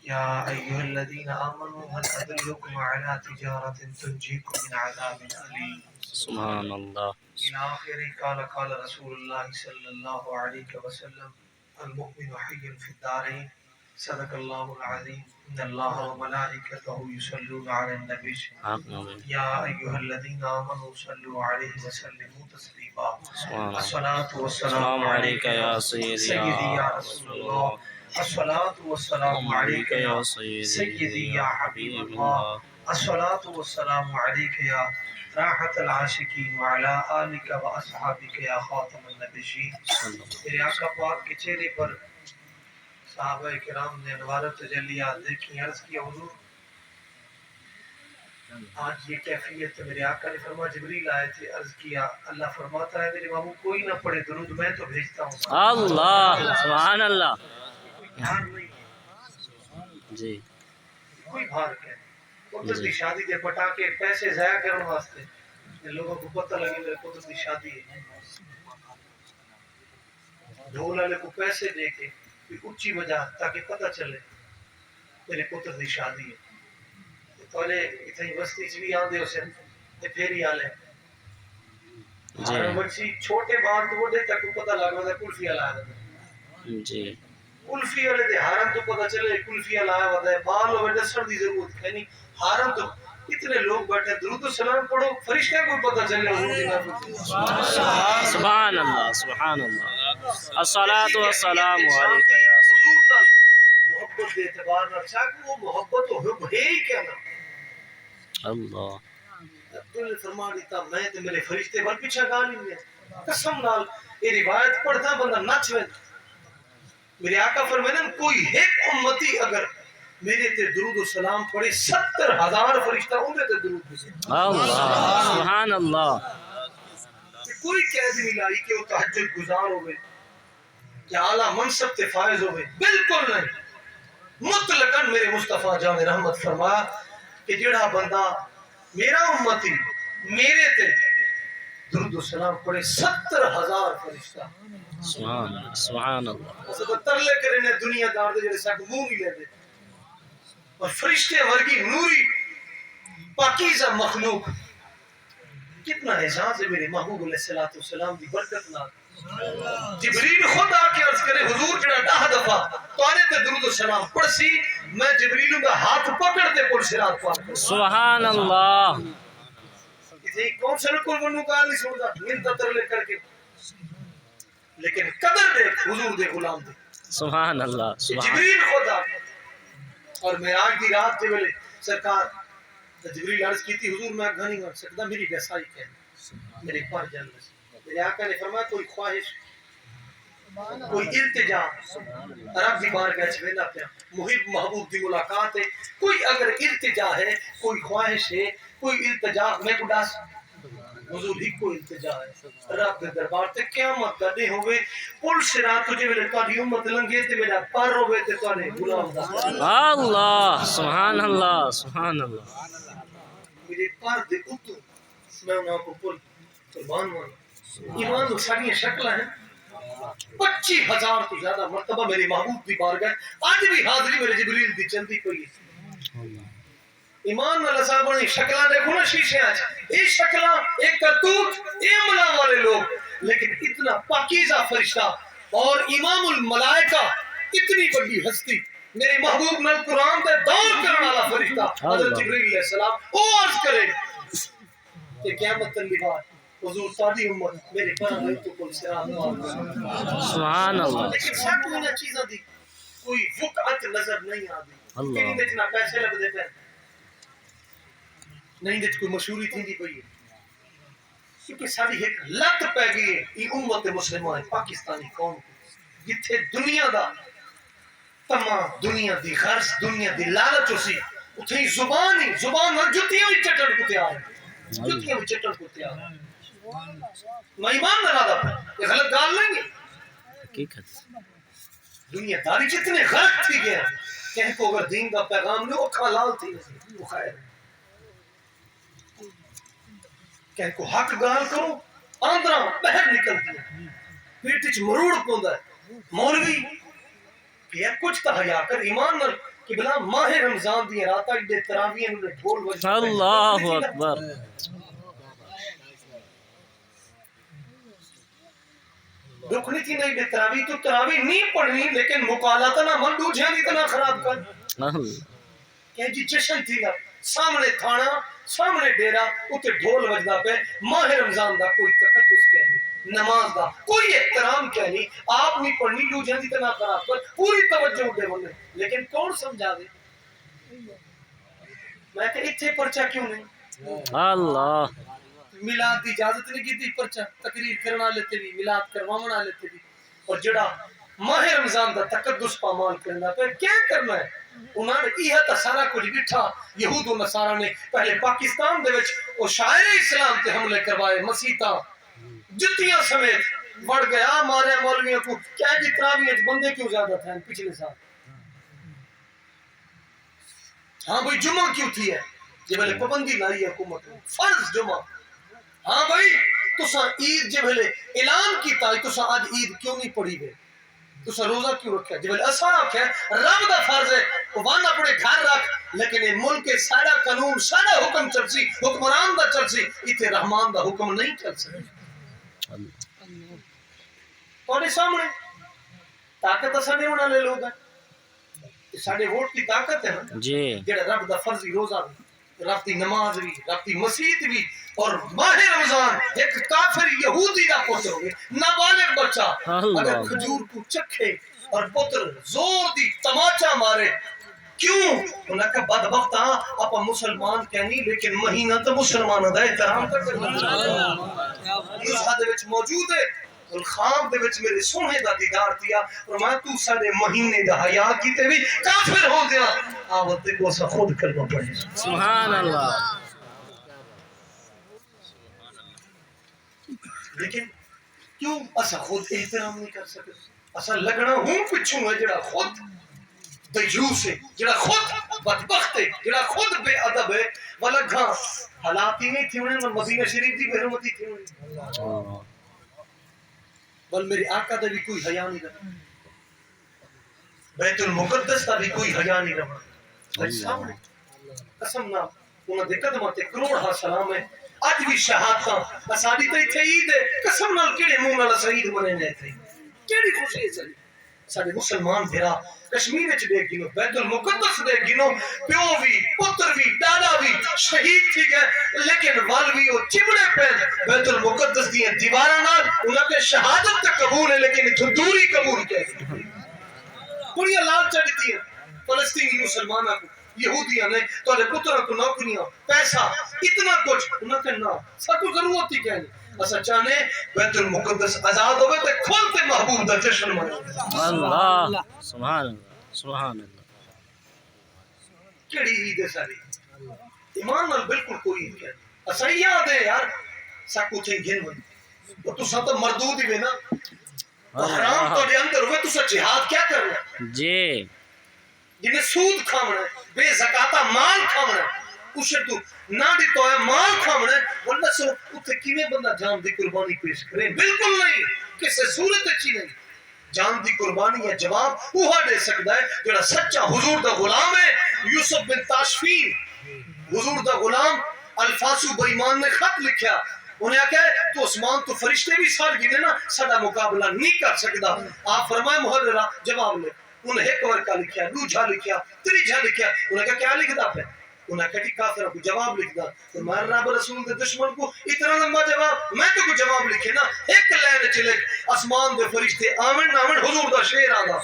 يا أيها الذين آمنوا هل أدلكم على تجارة تنجيكم من عذاب أليم سبحان اللہ. إلى آخره. قال رسول الله صلى الله عليه وسلم المؤمن حي في الدارين. صدق الله العظيم. إن الله وملائكته يصلون على النبي يا أيها الذين آمنوا صلوا عليه وسلموا تسليما. الصلاة والسلام عليك يا سيدي يا رسول الله. الصلاة والسلام عليك يا سيدي يا حبيب الله. الصلاة والسلام عليك يا راحة العاشقين وعلى آلك وأصحابك يا خاتم النبيين. میرے آقا پاک کے چہرے پر صحابہ کرام نے انوارت تجلیات دیکھی. عرض کیا حضور آج یہ کیفیت. میرے آقا نے فرمایا جبریل آئے تھے. عرض کیا اللہ فرماتا ہے میرے محبوب کوئی نہ پڑھے درود میں تو بھیجتا ہوں. اللہ سبحان اللہ. بھار نہیں جی کوئی بھار کہ پتر کی شادی دے پٹاکے پیسے ضائع کرنے واسطے لوگوں کو پتہ لگے میرے پتر کی شادی ہے. ڈھول والے کو پیسے دے کے اونچی بجا تاکہ پتہ چلے میرے پتر کی شادی ہے. پہلے اتنی بستی چ بھی آندے اسے تے پھیری والے بچی چھوٹے بال تو بڑے تک پتہ لگ رہا ہے کلفی والا ہے. جی کلفی والے دے ہارن تو پتہ چلے کلفی والا ہوتا ہے. بال ہوے دسن دی ضرورت ہے نہیں. ہارن تو اتنے لوگ بیٹھے درود و سلام پڑھو فرشتے کو پتہ چلے حضور کی نعمت. سبحان اللہ سبحان اللہ. الصلاۃ والسلام علیک یا حضور کا محبت کے اعتبار نال چاہے وہ محبت ہو بھئی کیا نا اللہ. دل فرما دیتا میں تے میرے فرشتے بل پیچھے گال نہیں ہے. قسم نال یہ روایت پڑھتا بندہ نچ وے. میرے آقا فرمائے کوئی ایک امتی اگر میرے تے درود و سلام پڑھے 70,000 فرشتہ ان تے درود بھیجے. اللہ سبحان اللہ. کوئی قید نہیں لائی کہ وہ تہجد گزار ہوئے یا اعلیٰ منصب تے فائز ہوئے. بالکل نہیں. مطلقاً میرے مصطفیٰ جان رحمت فرمایا کہ جڑا بندہ میرا امتی میرے تے درود و سلام پڑھے 70,000 فرشتہ. سبحان اللہ. اسے تو ترلے کرنے دنیا دار دے جڑے ساکھ منہ نہیں لیندے اور فرشتے ورگی نوری پاکیزہ مخلوق کتنا اعزاز ہے میرے محبوب علیہ السلام دی برکت نال. جبریل خود آ کے عرض کرے حضور جڑا 10 دفعہ تارے تے درود و سلام پڑھ سی میں جبریل دا ہاتھ پکڑ تے پل صراط پار کر. سبحان اللہ. یہ کون سا کوئی منو کال نہیں سندا منت ترلے کر کے لیکن قدر دے حضور دے غلام دے. سبحان اللہ. جبریل خود آ اور معراج دی رات دے ویلے سرکار جبریل عرض کی تھی حضور میں گھنی کر سکتا میری ویسائی کہہ میرے پر جل. میرے آقا نے فرمایا کوئی خواہش کوئی التجا رب دی بارگاہ چ ویلا پیا محب محبوب دی ملاقات ہے. کوئی اگر التجا ہے کوئی خواہش ہے کوئی التجا میں کو دس حضور ہی کوئی التجا ہے رب دے دربار تے قیامت دا دے ہوے پل صراط تجھے ویلے تہاڈی امت لنگے تے میرا پر ہوے تے تواڈے غلام دا. اللہ سبحان اللہ سبحان اللہ. میرے پر دے اتو میں انہاں کو پل قربان ہوں. ایمان و ساری شکل ہیں 25,000 تو زیادہ مرتبہ میرے محبوب دی بارگاہ آج بھی حاضری میرے جبریل دی چلتی کوئی. ایمان والا صاحب نے شکلیں دیکھو نا شیشے آج یہ شکلیں ایک کرتوت یہ ملا والے لوگ لیکن اتنا پاکیزہ فرشتہ اور امام الملائکہ اتنی بڑی ہستی میرے محبوب میں قرآن دے دور کرنے والا فرشتہ حضرت جبریل علیہ السلام وہ عرض کرے کہ قیامت تنبیہات حضور ساری امت میرے پر آئی تو کل صراط سبحان اللہ. لیکن ساتھ میں چیزاں دی کوئی وقعت نظر نہیں آتی. کہیں دے جنا پیسے لگ دے پہ نہیں دے کوئی مشہوری تھی دی کوئی ہے کیونکہ ساری ایک لت پہ گئی ہے یہ امت مسلمان پاکستانی قوم جتھے دنیا دا تمام دنیا دی غرض دنیا دی لالچ اسی اتھے ہی زبان نہ جتیاں بھی چٹن کو تیار ہے جتیاں بھی چٹن کو تیار ہے. میں ایمان نہ لادا پہ یہ غلط گال نہیں ہے حقیقت. دنیا داری جتنے غلط تھی گئے کہیں کو اگر دین کا پیغام نہیں اکھا لال تھی وہ خیر کہیں کو حق گال کرو آندرہ بہر نکلتی ہے پیٹھ چ مروڑ پوندا ہے. مولوی کہ کچھ تو حیا کر ایمان نال کہ بلا ماہ رمضان دی رات اڈے تراویح نے ڈھول بجا اللہ اکبر دکھنی تھی نہیں تراویح تو تراویح نہیں پڑھنی لیکن مقالاتہ نہ من دوجھے نہیں اتنا خراب کر کہ جی جشن تھی نا سامنے تھانا سامنے ڈیرا اتنے ڈھول بجدا پہ ماہ رمضان دا کوئی تقدس کہہ نہیں نماز دا کوئی احترام کہہ نہیں آپ نہیں پڑھنی دوجھے نہیں اتنا خراب کر پوری توجہ دے بنے لیکن کون سمجھا دے میں کہ اتھے پرچہ کیوں نہیں اللہ میلاد دی اجازت نہیں کی تھی پرچہ تقریر کرنا لیتے بھی میلاد کروانا لیتے بھی اور جڑا ماہ رمضان دا تقدس پامال کرنا پہ کیا کرنا ہے انہوں نے یہ تا سارا کچھ بٹھا یہود و نصارہ نے پہلے پاکستان دے وچ وہ شاعر اسلام تے حملے کروائے مسیطہ جتیاں سمیت بڑھ گیا مارے مولویوں کو کیا جی تراویح بندے کیوں زیادہ تھے پچھلے سال ہاں بھائی جمعہ کیوں تھی ہے جب بلے پابندی لائی ہے حکومت فرض جمعہ ہاں بھائی تسا عید جب بلے اعلان کیتا ہے تسا آج عید کیوں نہیں پڑھی گئے تسا روزہ کیوں رکھا جب بلے ایسا رکھا ہے رب دا فرض ہے وان اپنے گھر رکھ لیکن یہ ملک کے سارا قانون سارا حکم چل سی حکمران دا چل سی اتنے رحمان دا حکم نہیں چل سکے تو سامنے طاقت ایسا نہیں ہونا لے لوگ ہیں ساڑھے ووٹ کی طاقت ہے نا جی جڑا رب دا فرضی روزہ بھی رب دی نماز بھی رب دی مسجد بھی اور ماہ رمضان ایک کافر یہودی دا پتر ہوگے نابالغ بچہ اگر کھجور کو چکھے اور پتر زور دی تماچا مارے کیوں انہاں کا بدبخت اپا مسلمان کہنی لیکن مہینہ تو مسلمان دا احترام کرنا اس حد وچ موجود ہے الخام دے وچ میرے سونے دا دیدار دیا اور میں تو سارے مہینے دا حیا کیتے بھی کافر ہو گیا آوتے کو سا خود کلمہ پڑھے سبحان اللہ لیکن کیوں اسا خود احترام نہیں کر سکتے اسا لگنا ہوں پچھوں ہے جڑا خود دیوس ہے جڑا خود بدبخت ہے جڑا خود بے ادب ہے ولگا حالات ہی نہیں تھی انہیں مدینہ شریف دی بحرمتی تھی انہیں بل میرے آقا دا بھی کوئی حیا نہیں رہا بیت المقدس دا بھی کوئی حیا نہیں رہا سامنے قسم نہ انہوں نے قدمت کروڑ ہا سلام ہے آج بھی شہادتاں اساڑی تے تھے عید ہے قسم نال کیڑے منہ نال اسا عید منانے تھے کیڑی خوشی ہے ساری سارے مسلمان بھیرا کشمیر وچ دیکھ گنو بیت المقدس دیکھ گنو پیو بھی پتر بھی دادا بھی شہید تھی گئے لیکن وال بھی وہ چمڑے پہ بیت المقدس دی دیواراں نال انہاں کے شہادت تے قبول ہے لیکن اتھوں دوری قبول کیسے بڑی لال چڑھتی ہے فلسطینی مسلماناں کو یہودیاں نے تو پتروں کو نوکریاں پیسہ اتنا کچھ انہوں نے نہ سب کو ضرورت ہی کہنے اسا چاہنے بیت المقدس آزاد ہوئے تے کھولتے محبوب دا جشن منائے اللہ سبحان اللہ سبحان اللہ کیڑی عید ہے ساری ایمان نال بالکل کوئی عید کہنے اسا یاد ہے یار سا کو تھے گھن ہوئی تو سا تو مردود ہی نا حرام تو دے اندر ہوئے تو سا جہاد کیا کر رہا جی جنہیں سود کھامنا ہے بے زکاة مال کھامنا ہے اسے تو نہ دیتا ہے مال کھامنا ہے ورنہ سو اتھے کیویں بندہ جان دی قربانی پیش کرے بالکل نہیں کسے صورت اچھی نہیں جان دی قربانی ہے جواب وہاں دے سکتا ہے جڑا سچا حضور دا غلام ہے یوسف بن تاشفین حضور دا غلام الفاسو بایمان نے خط لکھیا انہیں کہا تو عثمان تو فرشتے بھی سال گنے نا سدا مقابلہ نہیں کر سکتا آپ فرمائے محررہ جواب لے انہیں ایک ورکا لکھیا دوجھا لکھیا تریجھا لکھیا انہیں کہا کیا لکھ دا پہ انہیں کہا کہ کافرہ کو جواب لکھ دا تو میں رب رسول دے دشمن کو اتنا لمبا جواب میں تو کو جواب لکھے نا ایک لین چلے آسمان دے فرشتے آمن نامن حضور دا شیر آدھا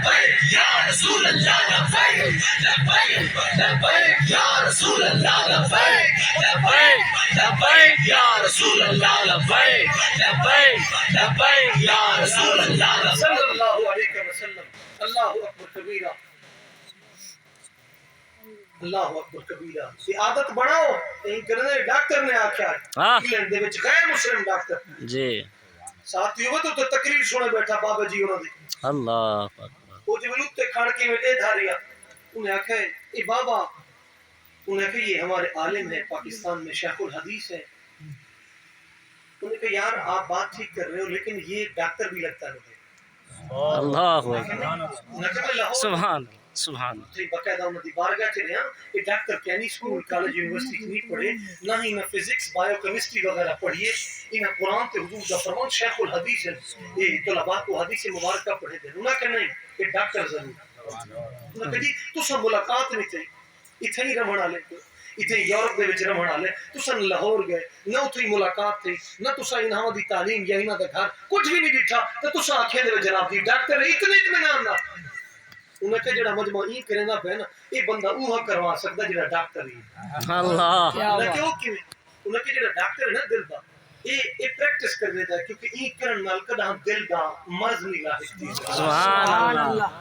پہ یا رسول اللہ لبیک لبیک یا رسول اللہ لبیک لبیک یا رسول اللہ لبیک لبیک یا رسول اللہ صلی اللہ علیہ وسلم اللہ اکبر کبیرہ اللہ اکبر کبیرہ یہ عادت بڑھاؤ نہیں کرنے ڈاکٹر نے آکھا ہے انگلینڈ دے وچ غیر مسلم ڈاکٹر جی ساتھی ہوئے تو تقریر سنے بیٹھا بابا جی انہوں نے اللہ اکبر وہ جو لوگ کھڑ کے بیٹھے دھاریا انہیں آکھا ہے اے بابا انہیں کہا یہ ہمارے عالم ہے پاکستان میں شیخ الحدیث ہے انہیں کہا یار آپ بات ٹھیک کر رہے ہو لیکن یہ ڈاکٹر بھی لگتا ہے اللہ اکبر نقل لاہور سبحان سبحان تے باقاعدہ انہاں دی بارگاہ چ رہیا کہ doctor Kenny school college university نہیں پڑھے نہ ہی میں فزکس بایو کیمسٹری وغیرہ پڑھیے انہاں قرآن تے حضور دا فرمان شیخ الحدیث ہے یہ طلباء کو حدیث مبارکہ پڑھے دے انہاں کہ نہیں کہ ڈاکٹر ضرور انہاں کہ جی تساں ملاقات نہیں تھی ایتھے ہی رہن والے اتنے یورپ دے وچ رہن والے تساں لاہور گئے نہ اتھے ملاقات تھی نہ تساں انہاں دی تعلیم یا انہاں دا گھر کچھ بھی نہیں ڈٹھا تے تساں آکھے دے جناب دی ڈاکٹر اتنے اطمینان نہ انہاں کہ جڑا مجمع ای کرنا پے نا یہ بندہ اوہا کروا سکدا جڑا ڈاکٹر ہی اللہ انہاں کہ او کیویں انہاں کہ جڑا ڈاکٹر ہے نا دل دا یہ پریکٹس کرنے دا کیونکہ ای کرن نال کداں دل دا مرض نہیں لاحقتی سبحان اللہ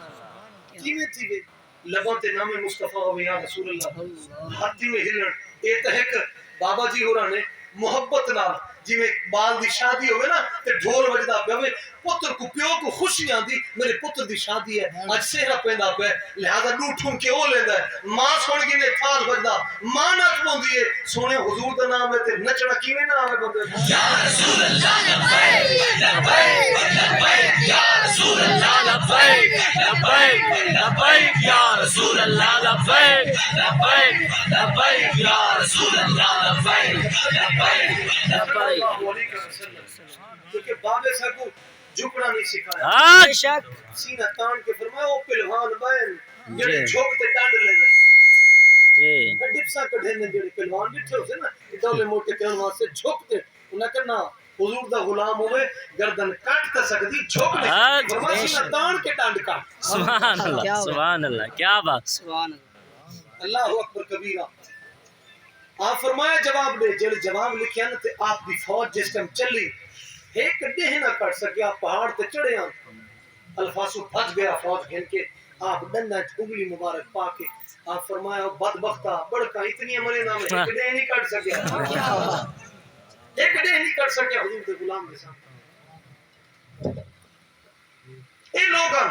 کیویں تھی لبوں تے نام مصطفیٰ ہوئے یا رسول اللہ ہاتھی میں ہلن اے تے ایک بابا جی ہوراں نے محبت نال جویں بال دی شادی ہوئے نا تے ڈھول وجدا پیا ہوئے پتر کو پیو کو خوشی آندی میرے پتر دی شادی ہے اج سہرا پیندا پیا لہذا ڈوٹھوں کے او لیندا ہے ماں سن کے نے تھال وجدا ماں نچ پوندی ہے سونے حضور دا نام ہے تے نچنا کیویں نہ آوے بندے یا رسول اللہ لبیک لبیک یا رسول اللہ لبیک لبیک لبیک یا رسول اللہ لبیک لبیک لبیک یا رسول اللہ لبیک لبیک لبیک کیونکہ بابے صاحب کو جھکنا نہیں سکھایا بے شک سینہ تان کے فرمایا او پہلوان بہن جڑے جھوکتے ڈانڈ لینے جی ڈپسا کڈھے نے جڑے پہلوان بیٹھے ہوتے نا ڈولے موٹے کرن واسطے جھوکتے انہاں کہنا حضور دا غلام ہوئے گردن کاٹ تے سکدی جھوک نہیں فرمایا سینہ تان کے ڈانڈ کاٹ سبحان اللہ سبحان اللہ کیا بات سبحان اللہ اللہ اکبر کبیرہ آپ فرمایا جواب دے جڑے جواب لکھیا نا تے آپ دی فوج جس ٹائم چلی ایک ڈہ نہ کٹ سکیا پہاڑ تے چڑھے آن الفاظو بھج گیا فوج گھن کے آپ ڈنڈا انگلی مبارک پا کے آپ فرمایا بدبختہ بڑکا اتنی مرے نام ایک ڈہ نہیں کٹ سکیا ایک ڈہ نہیں کٹ سکیا حضور دے غلام کے سامنے اے لوگاں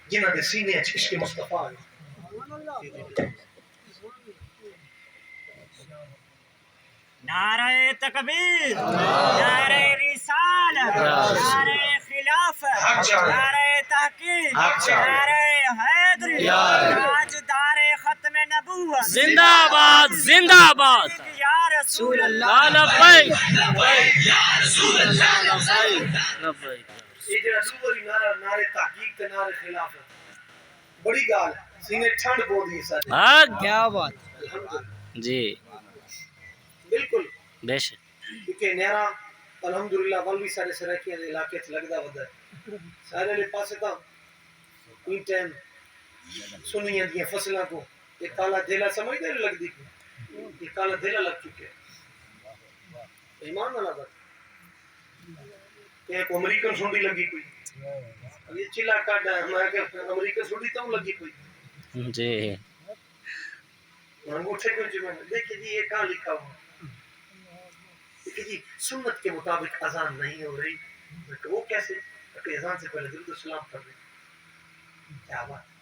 جنہاں دے سینے عشق مصطفیٰ ہے نعرہ تکبیر نعرہ رسالت نعرہ خلافت نعرہ تحقیق نعرہ حیدری تاجدار ختم نبوت زندہ باد زندہ باد یا رسول اللہ لبیک لبیک یا رسول اللہ لبیک لبیک یہ جڑا دوبری نعرہ تحقیق تے نعرہ خلافت بڑی گال سینے ٹھنڈ پوندی ہے ہاں کیا بات الحمدللہ جی بالکل بے شک کیونکہ نیرا الحمدللہ ولوی سارے سرکیاں دے علاقے چ لگدا ودا ہے سارے لے پاسے تا این ٹائم سنیاں دی فصلاں کو یہ کالا دھیلا سمجھ دے لگدی یہ کالا دھیلا لگ چکے ایمان نہ لگا ایک امریکن سنڈی لگی کوئی یہ چلا کاٹا ہے میں کہ امریکن سنڈی تو لگی کوئی جی انگوٹھے کو جو میں دیکھیں جی یہ کہاں لکھا ہوا کہ جی سنت کے مطابق اذان نہیں ہو رہی میں کہ وہ کیسے کہ اذان سے پہلے درود و سلام کر رہے کیا بات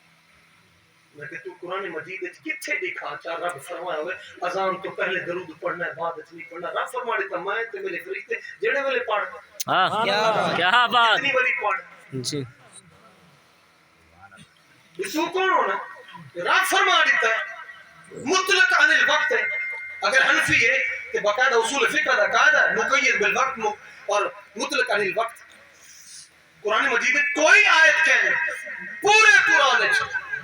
میں کہ تو قرآن مجید کتھے دکھا چاہ رب فرمایا ہوئے اذان تو پہلے درود پڑھنا ہے بعد نہیں پڑھنا رب فرما دیتا میں تے میرے فرشتے جڑے والے پڑھ ہاں کیا بات اتنی بڑی پڑھ جی تو کون ہونا رب فرما دیتا ہے مطلق عن الوقت ہے اگر حنفی ہے کہ باقاعدہ اصول فقہ کا قاعدہ ہے مقید بالوقت اور مطلق عن الوقت قرآن مجید میں کوئی آیت کہنے پورے قرآن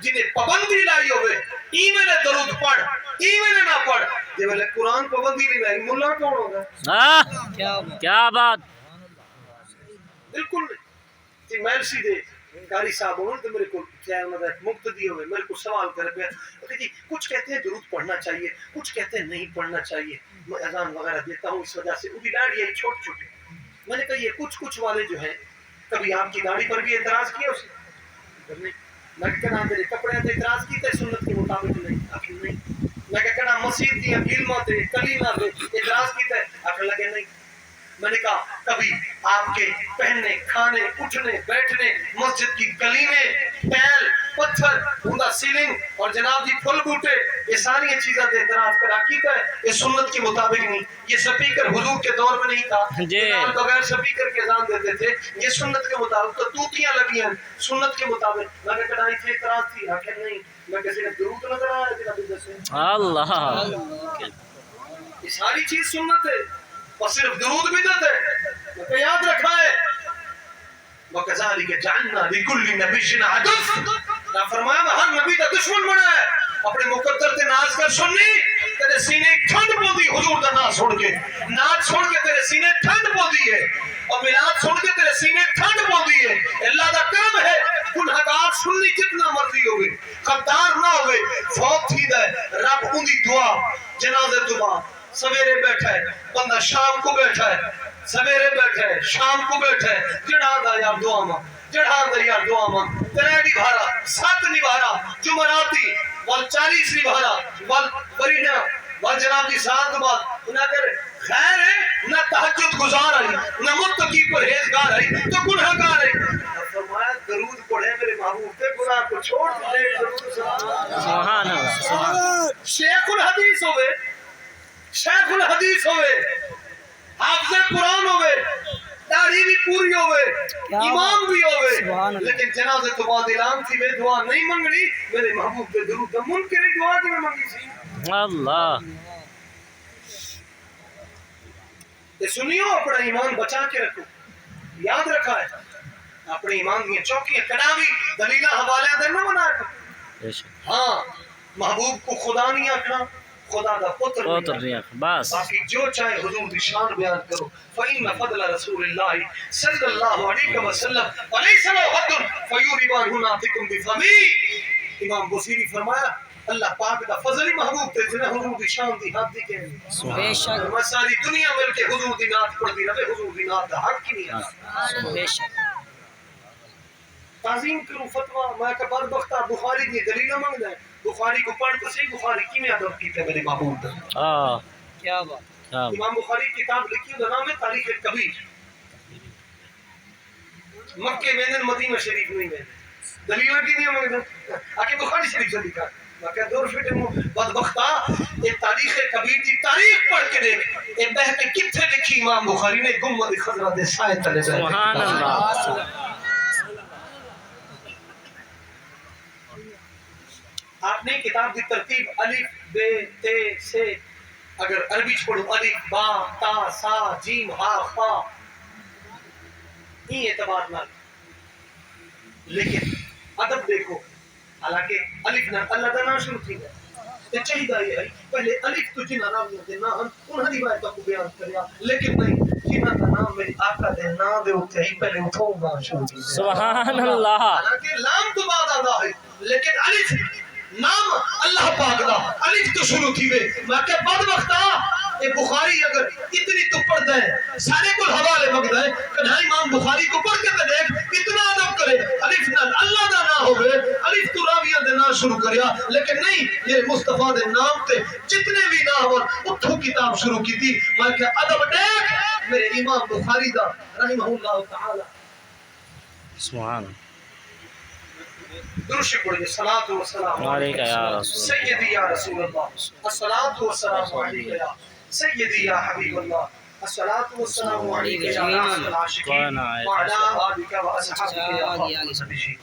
جنہیں پابندی لائی ہوئے ایمیں درود پڑھ ایمیں نہ پڑھ جب میں قرآن پابندی نہیں لائی ملا کون ہوگا ہاں کیا بات بالکل نہیں میلسی دے قاری صاحب ہونے تو میرے کو چاہے انہوں نے مقتدی ہوئے میرے کو سوال کر پیا جی کچھ کہتے ہیں درود پڑھنا چاہیے کچھ کہتے ہیں نہیں پڑھنا چاہیے میں اذان وغیرہ دیتا ہوں اس وجہ سے وہ بھی داڑھی ہے چھوٹی چھوٹی میں نے کہا یہ کچھ والے جو ہیں کبھی آپ کی داڑھی پر بھی اعتراض کیا اس نے میں کہنا میرے کپڑے تے اعتراض کیتا ہے سنت کے مطابق نہیں آخر نہیں میں کہنا مسجد دیا کلمہ تے کلیمہ تے اعتراض کیتا ہے آخر لگے نہیں میں نے کہا کبھی آپ کے پہننے کھانے اٹھنے بیٹھنے مسجد کی گلی میں پہل پتھر اوندا سیلنگ اور جناب جی پھل بوٹے یہ ساری چیزیں اعتراض کر عقیدہ ہے یہ سنت کے مطابق نہیں یہ سپیکر حضور کے دور میں نہیں تھا بلال بغیر سپیکر کے اذان دیتے تھے یہ سنت کے مطابق تو توتیاں لگی ہیں سنت کے مطابق میں نے کڑائی سے اعتراض تھی آخر نہیں میں کسی نے درود نظر آیا کہ نبی دسے اللہ یہ ساری چیز سنت ہے اور صرف درود بدعت ہے تو یاد رکھا ہے وَكَذَلِكَ جَعَلْنَا لِكُلِّ نَبِيٍّ عَدُوًّا نہ فرمایا میں ہر نبی کا دشمن بنا ہے اپنے مقدر تے ناز کر سننی تیرے سینے ٹھنڈ پوندی حضور دا ناز سن کے ناز سن کے تیرے سینے ٹھنڈ پوندی ہے اور میلاد سن کے تیرے سینے ٹھنڈ پوندی ہے اللہ دا کرم ہے گنہگار سننی جتنا مرضی ہوئے خطار نہ ہوئے فوت تھی دے رب اندی دعا جنازے تو بعد سویرے بیٹھا ہے بندہ شام کو بیٹھا ہے سویرے بیٹھا ہے شام کو بیٹھا ہے جڑا دا یار دعا ماں جڑا دا یار دعا ماں تریڈی بھارا سات نبھارا جمعراتی وال 40 نبھارا وال فریڈا وال جناب جی سات بعد انہاں کر خیر ہے نہ تہجد گزار آئی نہ متقی پرہیزگار آئی تو گنہگار آئی فرمایا درود پڑھے میرے محبوب تے گناہ کو چھوڑ دے درود سبحان اللہ شیخ الحدیث ہوئے شیخ الحدیث ہوئے حافظ قرآن ہوئے داڑھی بھی پوری ہوئے امام بھی ہوئے لیکن جنازے تو بعد اعلان تھی میں دعا نہیں منگنی میرے محبوب دے درود منکر دعا دی میں منگی سی اللہ یہ سنیو اپنا ایمان بچا کے رکھو یاد رکھا ہے اپنے ایمان کی چوکیاں کڑاوی دلیلہ حوالے دے نہ بنا کے ہاں محبوب کو خدا نہیں آکھنا خدا دا پتر نہیں بس باقی جو چاہے حضور دی شان بیان کرو فَإِنَّ فَضْلَ رَسُولِ اللَّهِ صلی اللہ علیہ وسلم وَلَيْسَ لَهُ حَدٌّ فَيُرِبَانْهُ نَاطِقٌ بِفَمِهِ امام بصیری فرمایا اللہ پاک دا فضل محبوب تے جنہیں حضور دی شان دی حد دی کہنے بے شک میں ساری دنیا مل کے حضور دی نعت پڑھ دی رہے حضور دی نعت دا حق کی نہیں آتا بے شک تعظیم کروں فتوہ میں کہ بدبختہ بخاری دی دلیلہ منگ دیں بخاری کو پڑھ تو صحیح بخاری کی میں ادب کی تھے میرے محبوب دا کیا بات امام بخاری کتاب لکھی ہوگا نام ہے تاریخ کبیر مکہ میں مدینہ شریف نہیں میں دلیلہ کی نہیں منگ آکے بخاری شریف سے لکھا میں کہ دور فٹے مو بدبختہ یہ تاریخ کبیر دی تاریخ پڑھ کے دیکھ یہ بہ کے کتھے لکھی امام بخاری نے گمبد خضرہ دے سائے تلے سبحان اللہ آپ نے کتاب کی ترتیب الف بے تے سے اگر عربی چھوڑو الف با تا سا جیم ہا خا یہ اعتبار نہ لیکن ادب دیکھو حالانکہ الف نہ اللہ دا نام شروع تھی تے چاہیے یہ ہے پہلے الف تو جنہ نام دے نا ہم انہاں دی روایت کو بیان کریا لیکن نہیں جنہ دا نام میرے آقا دے نام دے اوتے ہی پہلے اٹھو گا شروع تھی سبحان اللہ حالانکہ لام تو بعد آندا ہے لیکن الف نام اللہ پاک دا الف تو شروع تھی وے میں کہ بدبختہ یہ بخاری اگر اتنی تو پڑھ دے سارے کو حوالے مگ دے کہ امام بخاری کو پڑھ کے دیکھ اتنا ادب کرے الف نہ اللہ دا نام ہوئے الف تو راویہ دے نام شروع کریا لیکن نہیں یہ مصطفیٰ دے نام تے جتنے بھی نام اور اتھو کتاب شروع کی تھی میں کہ ادب دیکھ میرے امام بخاری دا رحمہ اللہ تعالی سبحان درشی پڑھیں صلاة و سلام علیکہ یا رسول سیدی یا رسول اللہ الصلاة و سلام علیکہ یا سیدی یا حبیب اللہ الصلاة و سلام علیکہ یا رسول العاشقین وعلا آبکہ و اصحابکہ یا خاتم النبیین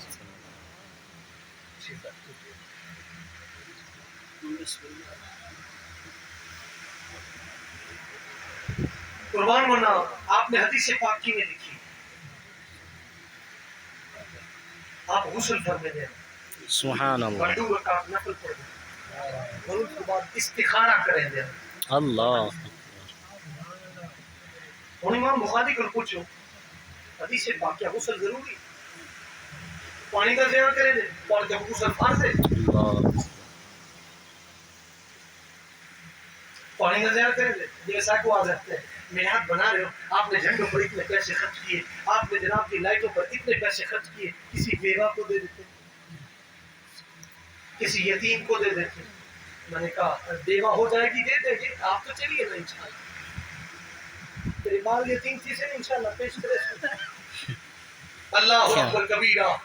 قربان منا آپ نے حدیث پاکی میں لکھی آپ غسل فرمے دیں سبحان اللہ بڑھو رکعت نفل پڑھ دیں اور اس کے بعد استخارہ کریں دیں اللہ اور امام بخاری کو پوچھو حدیث پاک کیا غسل ضروری پانی کا زیادہ کریں دیں اور جب غسل فرض ہے اللہ پانی کا زیادہ کریں دیں جیسا کو آ جاتے ہیں میرے ہاتھ بنا رہے ہو آپ نے جھنڈوں پر اتنے پیسے خرچ کیے آپ نے جناب کی لائٹوں پر اتنے پیسے خرچ کیے کسی بیوہ کو دے دیتے کسی یتیم کو دے دیتے میں نے کہا بیوہ ہو جائے گی دے دے گی آپ تو چلیے نا انشاءاللہ تیرے مال یتیم چیزیں انشاءاللہ پیش کرے اللہ اکبر کبیرہ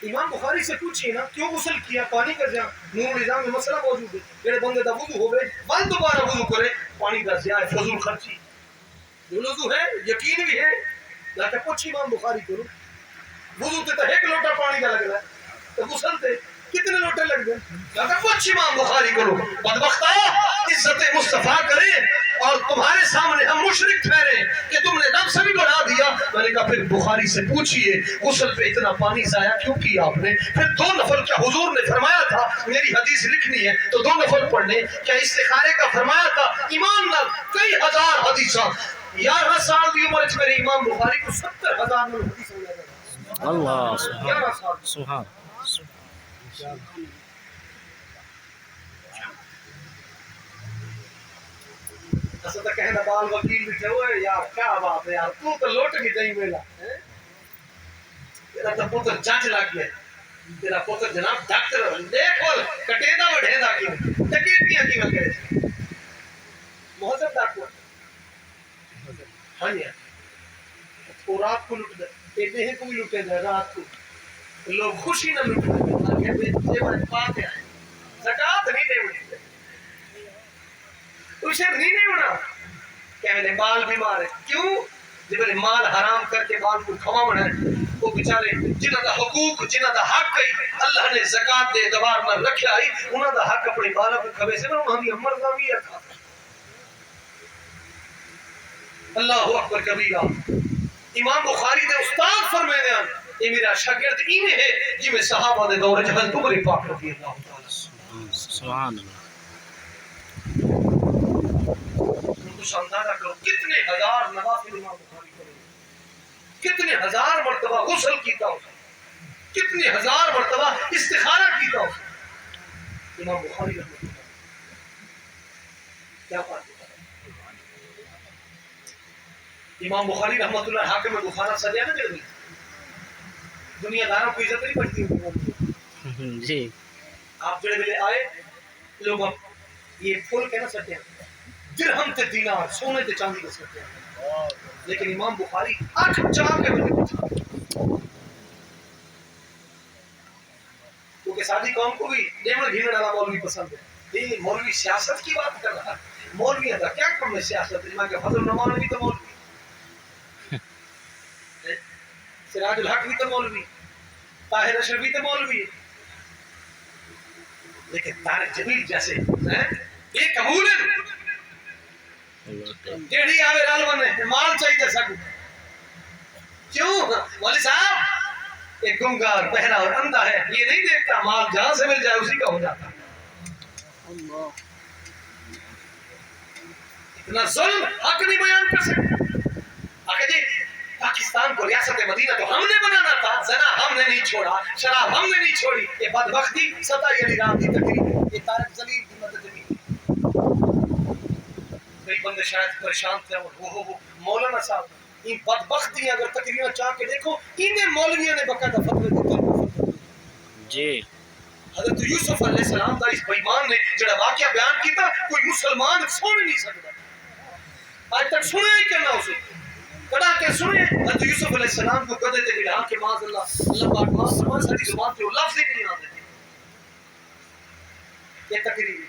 امام بخاری سے پوچھیے نا کیوں غسل کیا پانی کا جہاں نور نظام میں مسئلہ موجود ہے جڑے بندے دا وضو ہوئے بل دوبارہ وضو کرے پانی کا ضیاء فضول خرچی وضو ہے یقین بھی ہے لیکن پوچھ امام بخاری کرو وضو تے تو ایک لوٹا پانی کا لگ رہا ہے تو غسل تے کتنے لوٹے لگ گئے لیکن پوچھ امام بخاری کرو بدبختہ عزت مصطفیٰ کرے اور تمہارے سامنے ہم مشرک ٹھہرے کہ تم نے رب سے بھی بڑھا دیا. میں نے کہا پھر بخاری سے پوچھئے غسل پہ اتنا پانی ضائع کیوں کیا آپ نے؟ پھر 2 نفل کیا حضور نے فرمایا تھا میری حدیث لکھنی ہے تو 2 نفل پڑھنے کیا استخارے کا فرمایا تھا؟ ایمان نال کئی ہزار حدیثاں 11 سال کی عمر میں میرے امام بخاری کو 70,000 میں حدیث ہو جاتا اللہ سبحان ایسا تو کہنا بال وکیل بیٹھے ہوئے یار کیا بات ہے یار تو لوٹ کے جائیں میلا تیرا تو پتر جج لگ گیا تیرا پتر جناب ڈاکٹر دیکھو کٹے دا وڈے دا کیوں ٹکیٹیاں کیوں کرے مہذب ڈاکٹر ہاں جی وہ رات کو لٹ دے ایڈے کو بھی لٹے دے رات کو لوگ خوشی نہ لٹے کہتے ہیں پاک ہے زکات نہیں دے ہوئی اسے نہیں ہونا کہنے بال بیمار ہے کیوں جب مال حرام کر کے مال کو کھواونا ہے وہ بیچارے جنہاں دا حقوق جنہاں دا حق ہے اللہ نے زکات دے اعتبار نہ رکھیا ہے انہاں دا حق اپنے بالا کو کھوے سے نہ انہاں دی مرضا بھی رکھا اللہ اکبر کبیرہ. امام بخاری دے استاد فرماتے ہیں یہ میرا شاگرد ایویں ہے جویں صحابہ دے دور وچ حضرت عمر پاک رضی اللہ تعالی سبحان اللہ. اندازہ کرو کتنے ہزار نوافل امام بخاری کرے کتنے ہزار مرتبہ غسل کیتا ہو کتنے ہزار مرتبہ استخارہ کیتا ہو امام بخاری رحمۃ اللہ کیا بات ہے. امام بخاری رحمۃ اللہ حاکم بخارا سجا نہ دے دنیا داروں کو عزت نہیں پڑتی جی آپ جڑے ویلے آئے لوگ یہ پھول کہنا سکتے ہیں درہم تے دینار سونے تے چاندی دے سکتے ہیں لیکن امام بخاری 8 چار کے بندے پوچھا کیونکہ سادی قوم کو بھی ڈیمن گھیننے والا مولوی پسند ہے یہ مولوی سیاست کی بات کر رہا ہے مولوی ہے کیا کم ہے سیاست میں کہ فضل الرحمان بھی تو مولوی سراج الحق بھی تو مولوی طاہر اشرف بھی تو مولوی لیکن طارق جمیل جیسے یہ قبول ہے جیڑی آوے رالون ہے مال چاہیے سکو کیوں مولی صاحب ایک گنگار بہرا اور اندھا ہے یہ نہیں دیکھتا مال جہاں سے مل جائے اسی کا ہو جاتا اتنا ظلم حق نہیں بیان کر سکتا آخر جی پاکستان کو ریاست مدینہ تو ہم نے بنانا تھا زنا ہم نے نہیں چھوڑا شراب ہم نے نہیں چھوڑی یہ بدبختی 27 علی رام کی تقریب یہ طارق زلیل کی مدد نہیں کئی بندے شاید پریشان تھے وہ مولانا صاحب ان بدبختی اگر تقریریں چاہ کے دیکھو انہیں مولویوں نے باقاعدہ فتوے دیتے جی حضرت یوسف علیہ السلام دا اس بےمان نے جڑا واقعہ بیان کیتا کوئی مسلمان سن نہیں سکتا آج تک سنے ہی کرنا اسے کڑا کے سنے حضرت یوسف علیہ السلام کو کہتے تھے کہ کہ معاذ اللہ پاک معاذ فرمان ساری زبان پہ لفظ ہی نہیں آتے یہ تقریر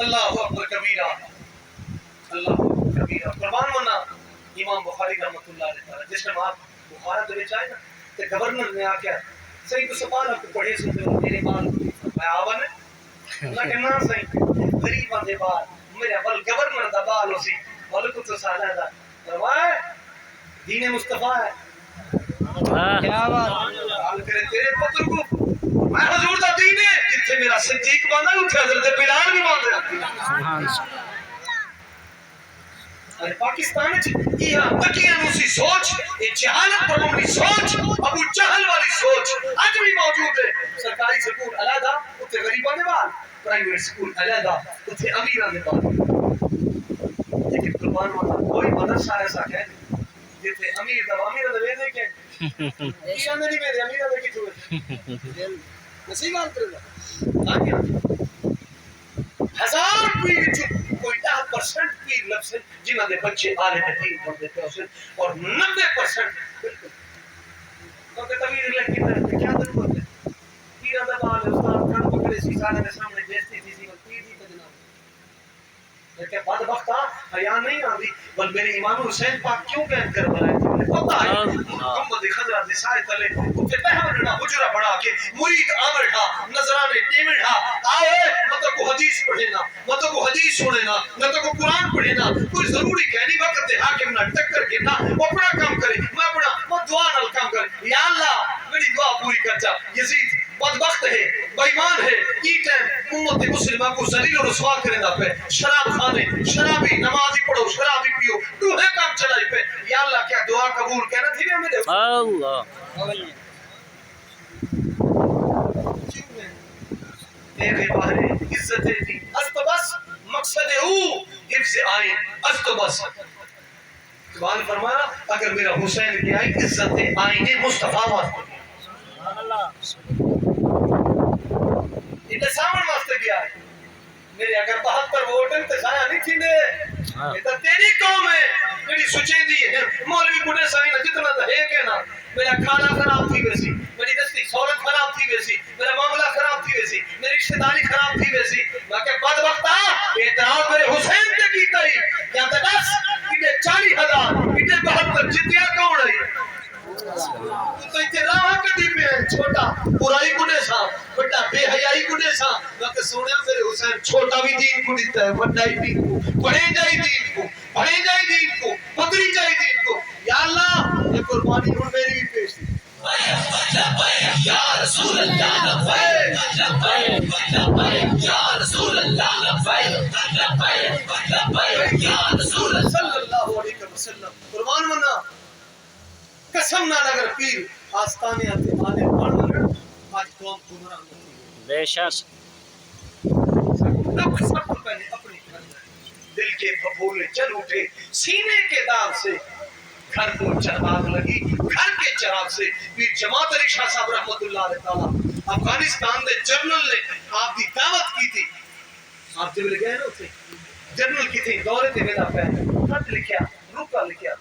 اللہ اکبر کبیرہ اللہ اکبر کبیرہ. قربان منا امام بخاری رحمۃ اللہ علیہ تعالی جس نے آپ بخارا دے چاہے نا تے گورنر نے آکھیا صحیح تو سوال آپ کو پڑھے سنتے ہو میرے بال میں آون اللہ کے نام صحیح غریباں دے بال میرے بل گورنر دا بال اسی بل کو تو سالہ دا فرمایا دین مصطفیٰ ہے کیا بات حال کرے تیرے پتر کو میں حضور دا دین ہے جتھے میرا صدیق باندھا اتھے حضرت بلال بھی باندھا سبحان اور پاکستان وچ یہ تکیاں نوسی سوچ یہ جہالت پرونی سوچ ابو جہل والی سوچ اج بھی موجود ہے. سرکاری سکول علیحدہ اتھے غریباں دے بال پرائیویٹ سکول علیحدہ اتھے امیراں دے بال لیکن قربان والا کوئی مدرسہ ایسا ہے جتھے امیر دا امیر دے ویندے کہ یہ نہیں میرے امیر دے کیتھوں نصیب حال کرے 1000 پیر کوئی 10% پیر لفظ جنہاں دے بچے عالم دین پڑھتے تھے اور 90% بالکل تو کہ طویل لگی ہے کیا ضرورت ہے پیر ادبال استاد کان پکڑے سی سارے کے سامنے بیچتی تھی سی پیر دی جناب کہ بدبختہ حیا نہیں آندی بل میرے امام حسین پاک کیوں قید کر بلائے تھے پتہ ہے محمد خضرہ دے سائے تلے تے پہوڑنا حجرہ بڑھا کے مرید آمر ڈھا نظرانے ٹیمن ڈھا آئے مطلب کو حدیث پڑھے نا مطلب کو حدیث سنے نا مطلب کو قرآن پڑھے نا کوئی ضروری کہنی وقت دے حاکم نہ ٹکر کے نا وہ اپنا کام کرے میں اپنا وہ دعا نال کام کرے یا اللہ میری دعا پوری کر جا یزید بدبخت ہے بےمان ہے ای ٹائم امت مسلمہ کو ذلیل و رسوا کرے نہ پہ شراب کھانے شرابی نمازی پڑھو شرابی پیو تو ہے کام چلائی پہ یا اللہ کیا دعا قبول کہنا تھی میں دے اللہ تیرے بارے عزت دی است بس مقصد او حفظ آئین است بس سبحان فرمایا اگر میرا حسین کی آئی عزت آئین مصطفیٰ واسطے سامن واسطے کیا ہے میرے اگر 72 ووٹ ہیں تو ضائع نہیں تھی نے یہ تو تیری قوم ہے میری سچیں دی ہے مولوی بڑھے سائیں جتنا تو ہے کہ نا میرا کھانا خراب تھی ویسی میری دستی سورت خراب تھی ویسی میرا معاملہ خراب تھی ویسی میری رشتہ داری خراب تھی ویسی باقی بدبختہ اعتراض میرے حسین سے کی تھی یا تو بس کتنے 40,000 کتنے 72 جتیا کون ہے تو اتراہ کدی پہ ہے چھوٹا برائی گنے سا بڑا بے حیائی گنے سا باقی سونے میرے حسین چھوٹا بھی دین کو دیتا ہے بڑا ہی دین کو بڑھے جائے دین کو بڑھے جائے دین کو پتری جائے دین کو یا اللہ یہ قربانی ہوں میری بھی پیش دی یا رسول اللہ لبیک لبیک لبیک یا رسول اللہ لبیک لبیک لبیک یا رسول اللہ صلی اللہ علیہ وسلم قربان منا قسم نہ لگر پیر آستانے آتے آنے پڑھ لگر آج قوم گمراہ ہوتی بے شک لوگ سب کو پہلے اپنی دل کے پھپھولے چل اٹھے سینے کے داغ سے گھر کو چراغ لگی گھر کے چراغ سے پھر جماعت علی شاہ صاحب رحمت اللہ علیہ تعالی افغانستان دے جنرل نے آپ دی دعوت کی تھی آپ جب گئے نا اسے جنرل کی تھی دورے تے میرا پہلے خط لکھیا رکا لکھیا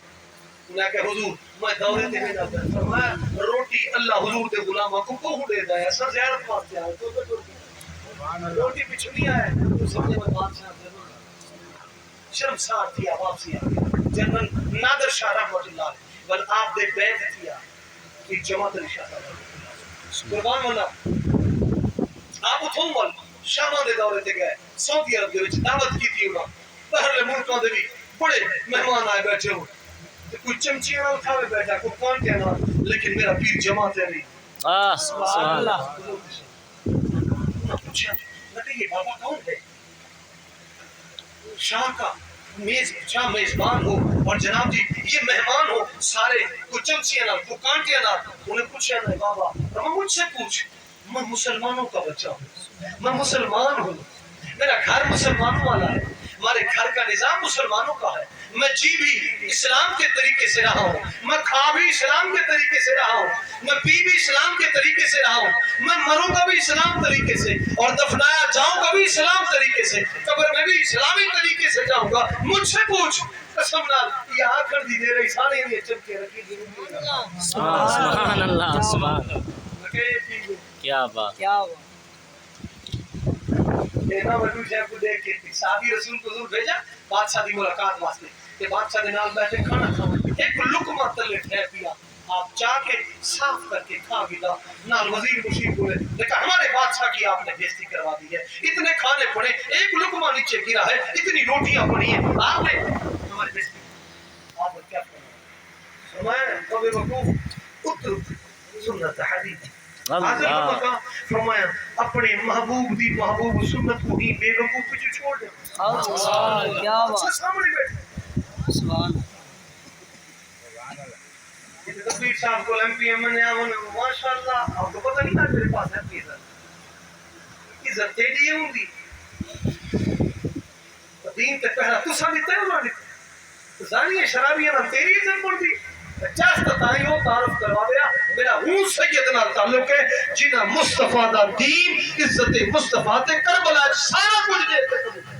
انہیں کہ حضور میں دورے تے میرا پہلے فرمایا روٹی اللہ حضور دے غلامہ کو دے دا ہے ایسا زیارت پاس آئے تو روٹی پچھلی آئے تو سمجھے میں بادشاہ شرمسار تھی واپسی آگے جنرل نادر شاہ رحمت اللہ علیہ بل آپ دے بیت کیا کہ جماعت علی شاہ صاحب قربان مولا آپ اتھوں مل شامہ دے دورے تے گئے سعودی عرب دے وچ دعوت کی تھی انہاں باہر ملکوں دے بھی بڑے مہمان آئے بیٹھے ہو کوئی چمچیاں نہ اٹھاوے بیٹھا کوئی کون کہنا لیکن میرا پیر جماعت ہے نہیں سبحان اللہ پوچھا یہ بابا کون ہے شاہ کا شاہ میزبان ہو اور جناب جی یہ مہمان ہو سارے کوئی چمچیاں نہ کوئی کانٹیاں نہ انہیں پوچھا نہیں بابا مجھ سے پوچھ میں مسلمانوں کا بچہ ہوں میں مسلمان ہوں میرا گھر مسلمانوں والا ہے ہمارے گھر کا نظام مسلمانوں کا ہے میں جی بھی اسلام کے طریقے سے رہا ہوں میں کھا بھی اسلام کے طریقے سے رہا ہوں میں پی بھی اسلام کے طریقے سے رہا ہوں میں مروں گا بھی اسلام طریقے سے اور دفنایا جاؤں گا بھی اسلام طریقے سے قبر میں بھی اسلامی طریقے سے جاؤں گا مجھ سے پوچھ قسم نال یہ آخر دی دے رہی سارے یہ چمکے رکھی سبحان اللہ سبحان اللہ کیا بات کیا ہوا اینا وڈو شیخ کو دیکھ کے صحابی رسول کو ضرور بھیجا بادشاہ دی ملاقات واسطے کہ بادشاہ دے نال بیٹھے کھانا کھاؤ ایک لقمہ تلے ٹھہر پیا آپ چاہ کے صاف کر کے کھا بھی دا نال وزیر مشیر بولے لیکن ہمارے بادشاہ کی آپ نے بےزتی کروا دی ہے اتنے کھانے پڑے ایک لقمہ نیچے گرا ہے اتنی روٹیاں پڑی ہیں آپ نے ہماری بےزتی آپ نے کیا کرنا فرمایا کبھی وقوف اترک سنت حدیث حاضر مکہ فرمایا اپنے محبوب دی محبوب سنت کو ہی بے وقوف پچھو چھوڑ دے کیا ہوا سامنے بیٹھے سبحان یہ تقریر صاحب کو ایم پی ایم نے ماشاءاللہ آپ کو پتہ نہیں تھا میرے پاس ہے عزت عزت تیری ہے ہوں دی دین تے پہلا تو سا دیتا ہے انہوں نے زانی شرابیاں نہ تیری عزت پڑ دی جاست تائیں ہو تعارف کروا دیا میرا ہوں سیدنا تعلق ہے جنہ مصطفیٰ دا دین عزت مصطفیٰ تے کربلا سارا کچھ دے تے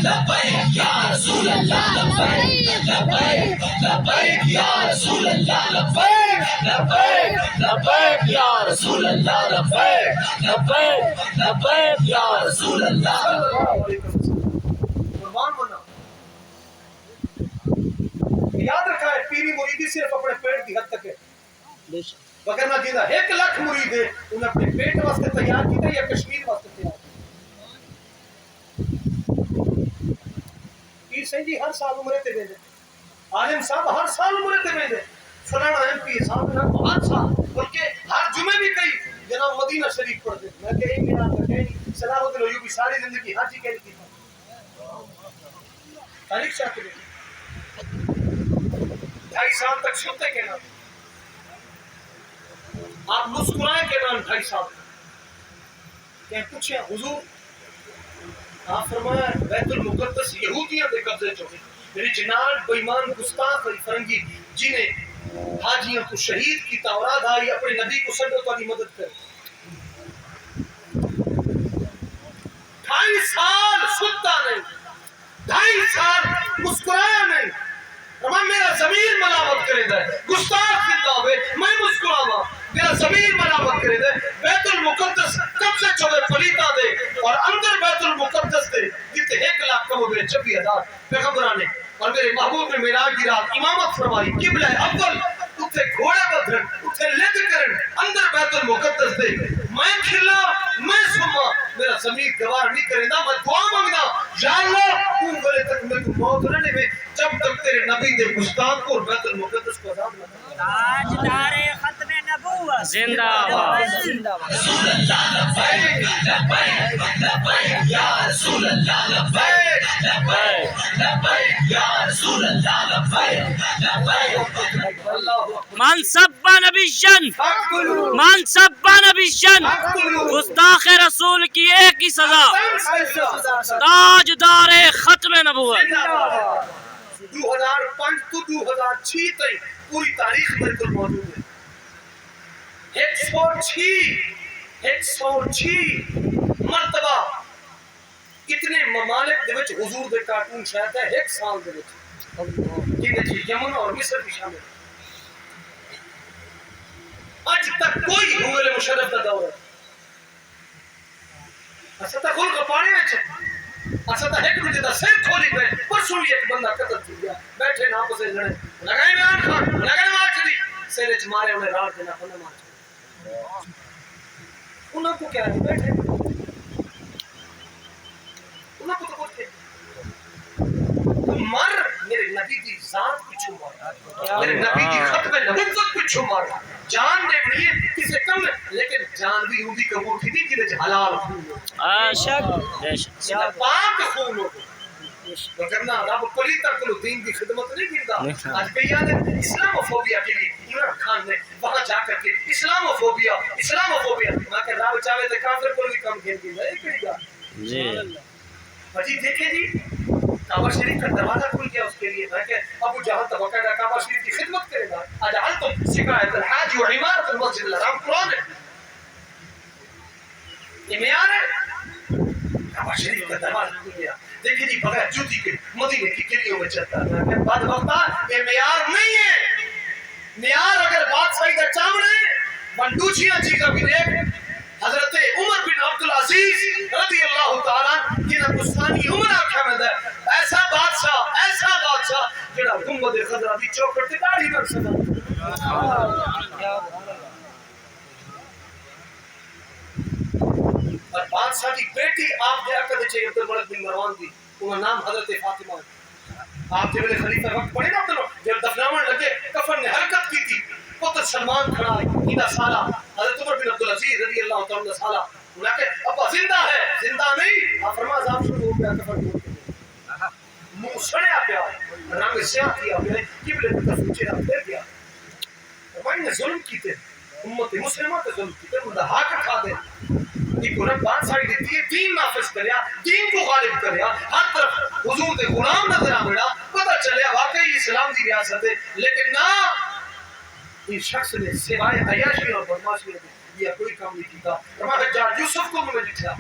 لبیک یا رسول اللہ لبیک لبیک لبیک یا رسول اللہ لبیک لبیک لبیک یا رسول اللہ لبیک لبیک لبیک یا رسول اللہ قربان ہونا یاد رکھا ہے پیری مریدی صرف اپنے پیٹ کی حد تک ہے وگرنہ جیدہ 1 لاکھ مرید ہے انہیں اپنے پیٹ واسطے تیار کیتا یا کشمیر واسطے تیار پیر سنگھ جی ہر سال عمرے تے ویندے عالم صاحب ہر سال عمرے تے ویندے فلانا ایم پی صاحب ہر سال بلکہ ہر جمعے بھی کئی جناب مدینہ شریف پڑھتے میں کہیں میرا کہیں صلاح الدین ایوبی ساری زندگی حج ہی کہہ کی تاریخ شاہ کے 2.5 سال تک سنتے کے نام آپ مسکرائیں کے نام 2.5 سال کہ پوچھیں حضور آپ فرمایا بیت المقدس یہودیاں دے قبضے چوکے میری جنال بیمان گستاخ فرنگی جنہیں حاجیوں کو شہید کی تورات آئی اپنے نبی کو سڈو کی مدد کرے 2.5 سال سنتا نہیں 2.5 سال مسکرایا نہیں فرمایا میرا ضمیر ملامت کرے دے گستاخ زندہ ہوئے میں مسکراوا میرا ضمیر ملامت کرے دے بیت المقدس قبضے چوکے پلیتا دے اور اندر بیت المقدس دے جتے 1 لاکھ کم ہوئے 26,000 پیغمبرانے اور میرے محبوب نے معراج کی رات امامت فرمائی قبلہ اول اتھے گھوڑے بدرن اتھے لد کرن اندر بیت المقدس دے میں کھلا میں سما میرا ضمیر گوار نہیں کرے دا میں دعا مانگنا یا اللہ تو بولے تک میں کو موت رہنے میں جب تک تیرے نبی دے گستاخ کو بیت المقدس کو عذاب نہ تاجدار ختم نبوت زندہ باد رسول اللہ لبیک لبیک لبیک یا رسول اللہ لبیک لبیک لبیک یا رسول اللہ لبیک لبیک من سب نبیشن من سب نبیشن گستاخ رسول کی ایک ہی سزا تاجدار ختم نبوت 2005 تو 2006 تک پوری تاریخ بالکل موجود ہے 106 مرتبہ اتنے ممالک دے وچ حضور دے کارٹون شاید ہے 1 سال دے وچ جن جی یمن اور مصر بھی شامل اج تک کوئی حمل مشرف دا دور ہے اسا تا خل کپاڑے وچ اسا تا ایک دوسرے دا سر کھولی پے پرسوں ایک بندہ قتل تھی گیا بیٹھے نا پسے لڑے لگائے بیان خان لگائے مار چلی سر وچ مارے انہیں راڑ دینا پنے مار انہاں کو کیا ہے بیٹھے انہاں کو تو کچھ ہے مر میرے نبی کی ذات پچھو مار میرے نبی کی ختم نبوت پچھو مار جان دے نہیں کسے کم لیکن جان بھی ہوں بھی قبول تھی نہیں کہ حلال عاشق پاک خون ہو وگرنہ رب کلی تک دین کی خدمت نہیں کرتا آج کئی یاد ہے اسلاموفوبیا کے لیے عمران خان نے وہاں جا کر کے اسلاموفوبیا میں کہ رب چاہے تو کافر کو بھی کم کھیل گیا ایک کڑی گا جی جی دیکھیں جی کعبہ شریف کا دروازہ کھل گیا اس کے لیے میں کہ ابو جہل تو باقاعدہ کعبہ شریف کی خدمت کرے گا اجعلتم سقایۃ الحاج وعمارۃ المسجد الحرام قرآن ہے یہ معیار ہے کعبہ شریف کا دروازہ کھل گیا دیکھیں جی بغیر جوتی کے مدینے کی گلیوں میں چلتا ہے بعد وقت یہ معیار نہیں ہے معیار اگر بادشاہی کا چامڑے بندوچیاں چیزیں بھی دیکھ حضرت عمر بن عبدالعزیز رضی اللہ تعالیٰ جنہاں کو ثانی عمر آکھا میں دے ایسا بادشاہ جنہاں گنبد خضرہ دی چوکر تے داڑھی رکھ سکتا اور بادشاہ کی بیٹی آپ دیا کر دے چاہیے عبد الملک بن مروان دی انہوں نام حضرت فاطمہ آپ جب خلیفہ وقت پڑھے نا جب دفناون لگے کفن نے حرکت کی تھی پتر سلمان کھڑا ہے ادھا سالہ حضرت عمر بن عبدالعزیز رضی اللہ تعالیٰ سالہ انہاں کہ ابا زندہ ہے زندہ نہیں آپ فرما عذاب شروع ہو گیا کفن کو منہ سڑیا پیا رنگ سیاہ کیا پیا قبلے کو تفوچے آپ دے گیا فرمائی نے ظلم کیتے امت مسلمہ تے ظلم کیتے مدہ حاک کھا دے یہ قرآن بات ساری دیتی ہے دین نافذ کریا دین کو غالب کریا ہر طرف حضور دے غلام نظر آمڑا پتہ چلیا واقعی اسلام دی ریاست ہے لیکن نہ اس شخص نے سوائے عیاشی اور بدماشی یہ کوئی کام نہیں کیتا فرمایا حجاج یوسف کو میں لکھا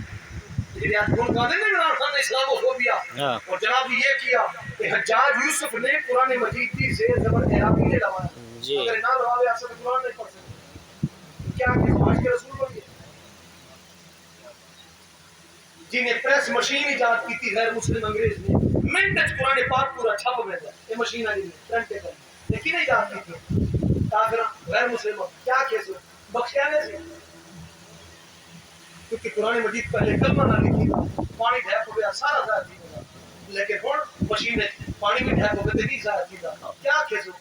یہ آج کون کہا دیں عمران خان نے اسلاموفوبیا اور جناب یہ کیا کہ حجاج یوسف نے قرآن مجید کی زیر زبر عراقی نے لوایا جی۔ اگر نہ لواوے آپ سے قرآن نہیں پڑھ سکتے کیا کہ آج کے رسول بن گئے جنہیں پریس مشین ایجاد کی تھی غیر مسلم انگریز نے منٹ قرآن پاک پورا چھپ میں تھا یہ مشین آئی پرنٹ کے کریں لیکن ایجاد کی تھی کافر غیر مسلم کیا کیس ہو بخشیانے سے کیونکہ قرآن مجید پہلے کلمہ نہ لکھی تھا پانی ڈھیپ ہو گیا سارا ضائع کی ہوگا لیکن ہوں مشین نے پانی میں ڈھیپ ہو گئے تھی ضائع کی تھا کیا کیس ہو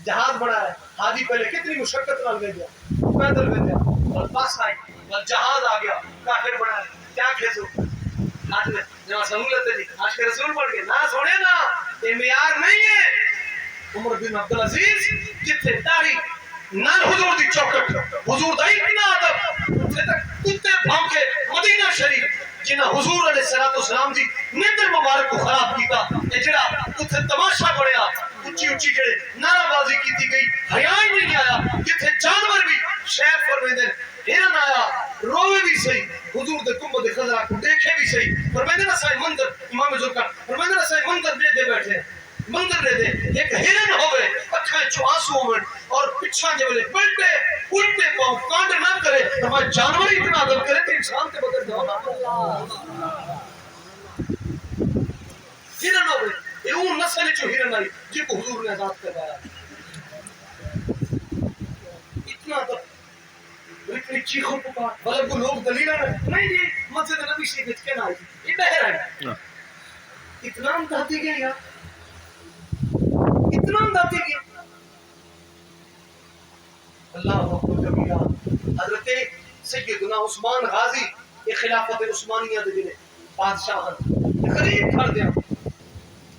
جہاز بڑا ہے حاجی پہلے کتنی مشقت نہ لے گیا پیدل لے گیا اور بس آئی اور جہاز آ گیا کافر بڑا ہے کیا کھیسو آج میں جہاں سہولت ہے جی آج کے رسول پڑھ گئے نہ سوڑے نا یہ معیار نہیں ہے عمر بن عبدالعزیز جتنے تاریخ نال حضور دی چوکٹ حضور دا اتنا ادب اتنے تک کتے بھونکے مدینہ شریف جنہ حضور علیہ السلام دی نیندر مبارک کو خراب کیتا اے جڑا اتنے تماشا بڑھیا اچھی اچھی جڑے نعرہ بازی کی گئی حیا ہی نہیں آیا جتنے جانور بھی شہر فرمیندے ہرن آیا روے بھی صحیح حضور دے گنبد خضرا کو دیکھے بھی صحیح فرمیندے نا صحیح منظر امام ذوالفقار فرمیندے نا صحیح منظر دے بیٹھے منظر لے دے ایک ہرن ہوئے اکھائیں چو آنسو ہوئے اور پچھا جبلے بلٹے الٹے پاؤں کانڈ نہ کرے ہمارے جانور اتنا عدل کرے کہ انسان کے بدل دو ہرن ہوئے یہ اون نسل چو ہرن آئی جن کو حضور نے آزاد کروایا اتنا عدل اتنی چیخوں پکار بلد کو لوگ دلیل ہے نہیں جی مسجد نبی شریف اتکے نہ آئی یہ بہر ہے اتنا انداتی گئے یار اتنا انداتی گئے اللہ اکبر کبیرہ حضرت سیدنا عثمان غازی یہ خلافت عثمانیہ دے جنے بادشاہ خرید کر دیا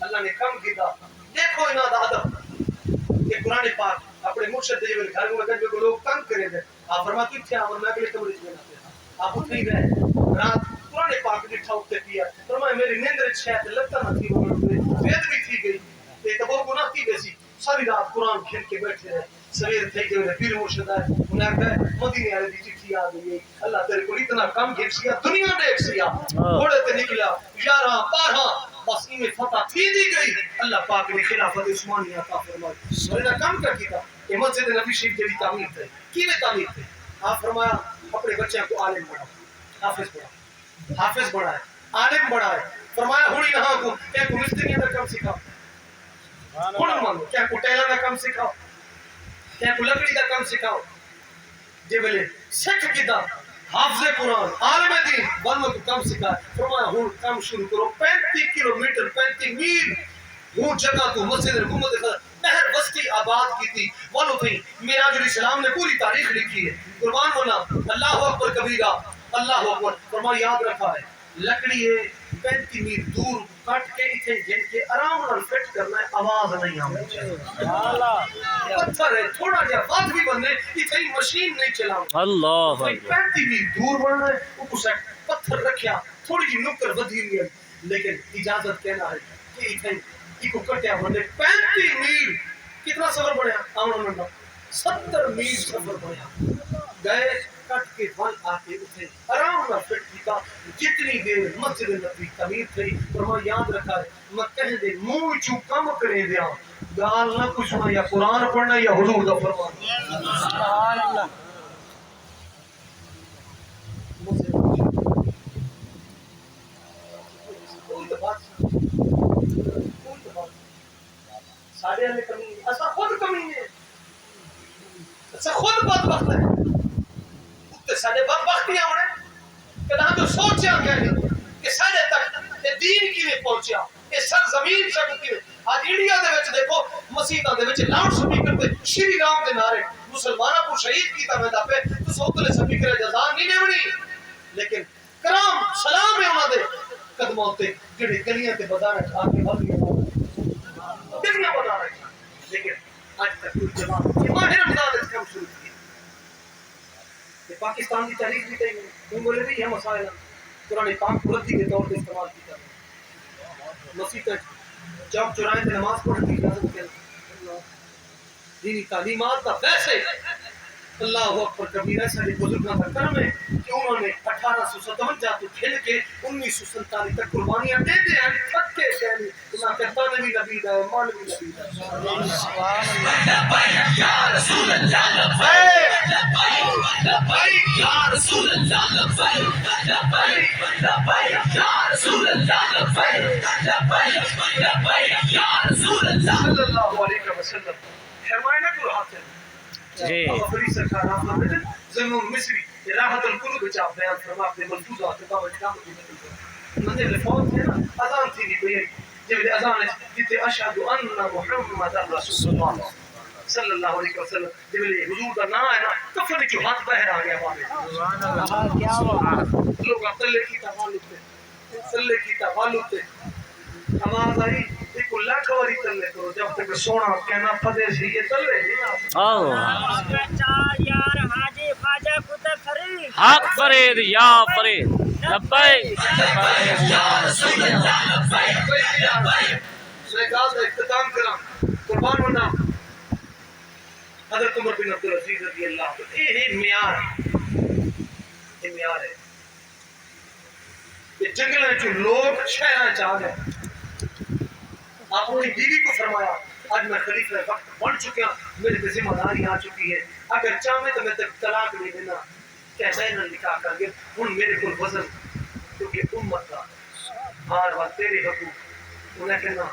اللہ نے کم کیتا دیکھو انہاں دا ادب یہ قرآن پاک اپنے مرشد دے جنے گھر میں گھر کو لوگ تنگ کرے دے آپ فرماتے تھے اور میں اگلے کمرے میں نہ آپ اٹھ نہیں گئے رات قرآن پاک لکھا اٹھتے کیا فرمایا میری نیندر شاید لگتا نہ تھی وہ وید بھی تھی گئی یہ تو وہ گناہ کی ویسی ساری رات قرآن کھیل کے بیٹھے رہے سویر تھے کہ انہیں پیر مرشد ہے انہیں کہا مدینے والے دی چٹھی آ گئی اللہ تیرے کو اتنا کم گھر سیا دنیا دیکھ سیا گھوڑے تے نکلا 11 12 بس ان میں فتح تھی دی گئی اللہ پاک نے خلافت عثمانیہ عطا فرمائی انہیں کم کر کیتا یہ مسجد نبی شریف جڑی تعمیر تھے کیویں تعمیر تھے آپ فرمایا اپنے بچوں کو عالم بنا حافظ بنا ہے عالم بنا ہے فرمایا ہونی نہاں کو کیا کو مستری دا کم سکھاؤ ہن مانو کیا کو ٹیلر دا کم سکھاؤ کیا کو لکڑی دا کم سکھاؤ جے بلے سکھ کیتا حافظ قرآن عالم دین بنو کو کم سکھا فرمایا ہن کام شروع کرو 35 کلومیٹر 35 میل وہ جگہ تو مسجد حکومت بہر بستی آباد کی تھی بولو تھی معراج الاسلام نے پوری تاریخ لکھی ہے قربان ہونا اللہ اکبر کبیرہ اللہ اکبر فرمایا یاد رکھا ہے لکڑی ہے 35 میل دور کٹ کے اتنے جن کے آرام نال فٹ کرنا ہے آواز نہیں آنی چاہیے پتھر ہے تھوڑا جا بات بھی بننے اتنی مشین نہیں چلاؤں اللہ 35 میل دور بڑھنا ہے اوپر سے پتھر رکھیا تھوڑی جی نکر بدھی ہوئی ہے لیکن اجازت کہنا ہے کہ اتنے کو کٹیا بنے 35 میل کتنا سفر بڑھیا آمنا منڈا 70 میل سفر بڑھیا گئے کٹ کے بھل آتے اتنے آرام نہ فٹ کیتا جتنی دیر مسجد نبی تعمیر تھی فرمایا یاد رکھا ہے میں کہہ دے منہ چوں کم کرے دیا گال نہ پوچھنا یا قرآن پڑھنا یا حضور دا فرمانا سبحان اللہ ساڑھے ہمیں کمی ہے ایسا خود کمی ہے ایسا خود بدبخت ہے اتنے ساڑھے بدبختیاں ہونے کہ نہ تو سوچیا گیا ہے کہ ساڑھے تک یہ دین کی میں پہنچیا یہ سر زمین شکل کی میں آج انڈیا دے وچ دیکھو مسیحہ دے وچ لاؤڈ سپیکر پہ شری رام دے نعرے مسلمانہ کو شہید کیتا میں دا پہ تو سوتلے سپیکر جزا نہیں لیونی لیکن کرام سلام ہے انہاں دے قدموں تے جڑے گلیاں تے بازار کھا کے بھگیاں کتنا بتا رہے ہیں لیکن آج تک کوئی جواب یہ ماہ رمضان اس کام شروع کیا یہ پاکستان کی تاریخ بھی کہیں ان بولے بھی یہ مسائل قرآن پاک بلندی کے طور پر استعمال کیا مسیح تک چوک چورائیں تے نماز پڑھنے کی اجازت کے دینی تعلیمات کا ویسے اللہ اکبر کبیرہ سارے بزرگوں کا کرم ہے کہ انہوں نے 1857 تو کھل کے 1947 تک قربانیاں دے دے ہیں تھک کے کہنے اللہ کہتا نبی نبی دا ہے مولوی نبی دا لبیک یا رسول اللہ لبیک لبیک یا رسول اللہ لبیک لبیک لبیک یا رسول اللہ لبیک لبیک لبیک یا رسول اللہ صلی اللہ علیہ وسلم فرمائے نا کہ راحت ہے جی ابری سرکار آپ نے زنون مصری راحت القلوب جا بیان فرما اپنے ملفوظات کے بابا کام کی مدد مندے لفظ ہے نا اذان تھی بھی بھئی جب اذان جتے اشہد ان محمد رسول اللہ صلی اللہ علیہ وسلم جب حضور کا نام ہے نا تو پھر جو ہاتھ باہر آ گیا بابے سبحان اللہ کیا بات لوگ اپنے کی تعلق تے صلی کی تعلق تے آواز آئی ایک اللہ کھواری تلے کرو جب تک سونا کہنا پدے سے یہ تلے یار حاجی خواجہ خدا فرید حق فرید یا فرید لبیک یا رسول اللہ لبیک سیداز کا اختتام کرا قربان ہونا حضرت عمر بن عبدالعزیز رضی اللہ عنہ یہ معیار ہے یہ جنگل جو لوگ شہریں چاہ گئے آپ اپنی بیوی کو فرمایا آج میں خلیفہ وقت بڑھ چکا میرے پہ ذمہ داری آ چکی ہے اگر چاہے تو میں طلاق نہیں دینا کیسا ہی نہ نکاح کر گے ان میرے کو وزن کیونکہ امت کا ہار وقت تیرے حقوق انہیں کہنا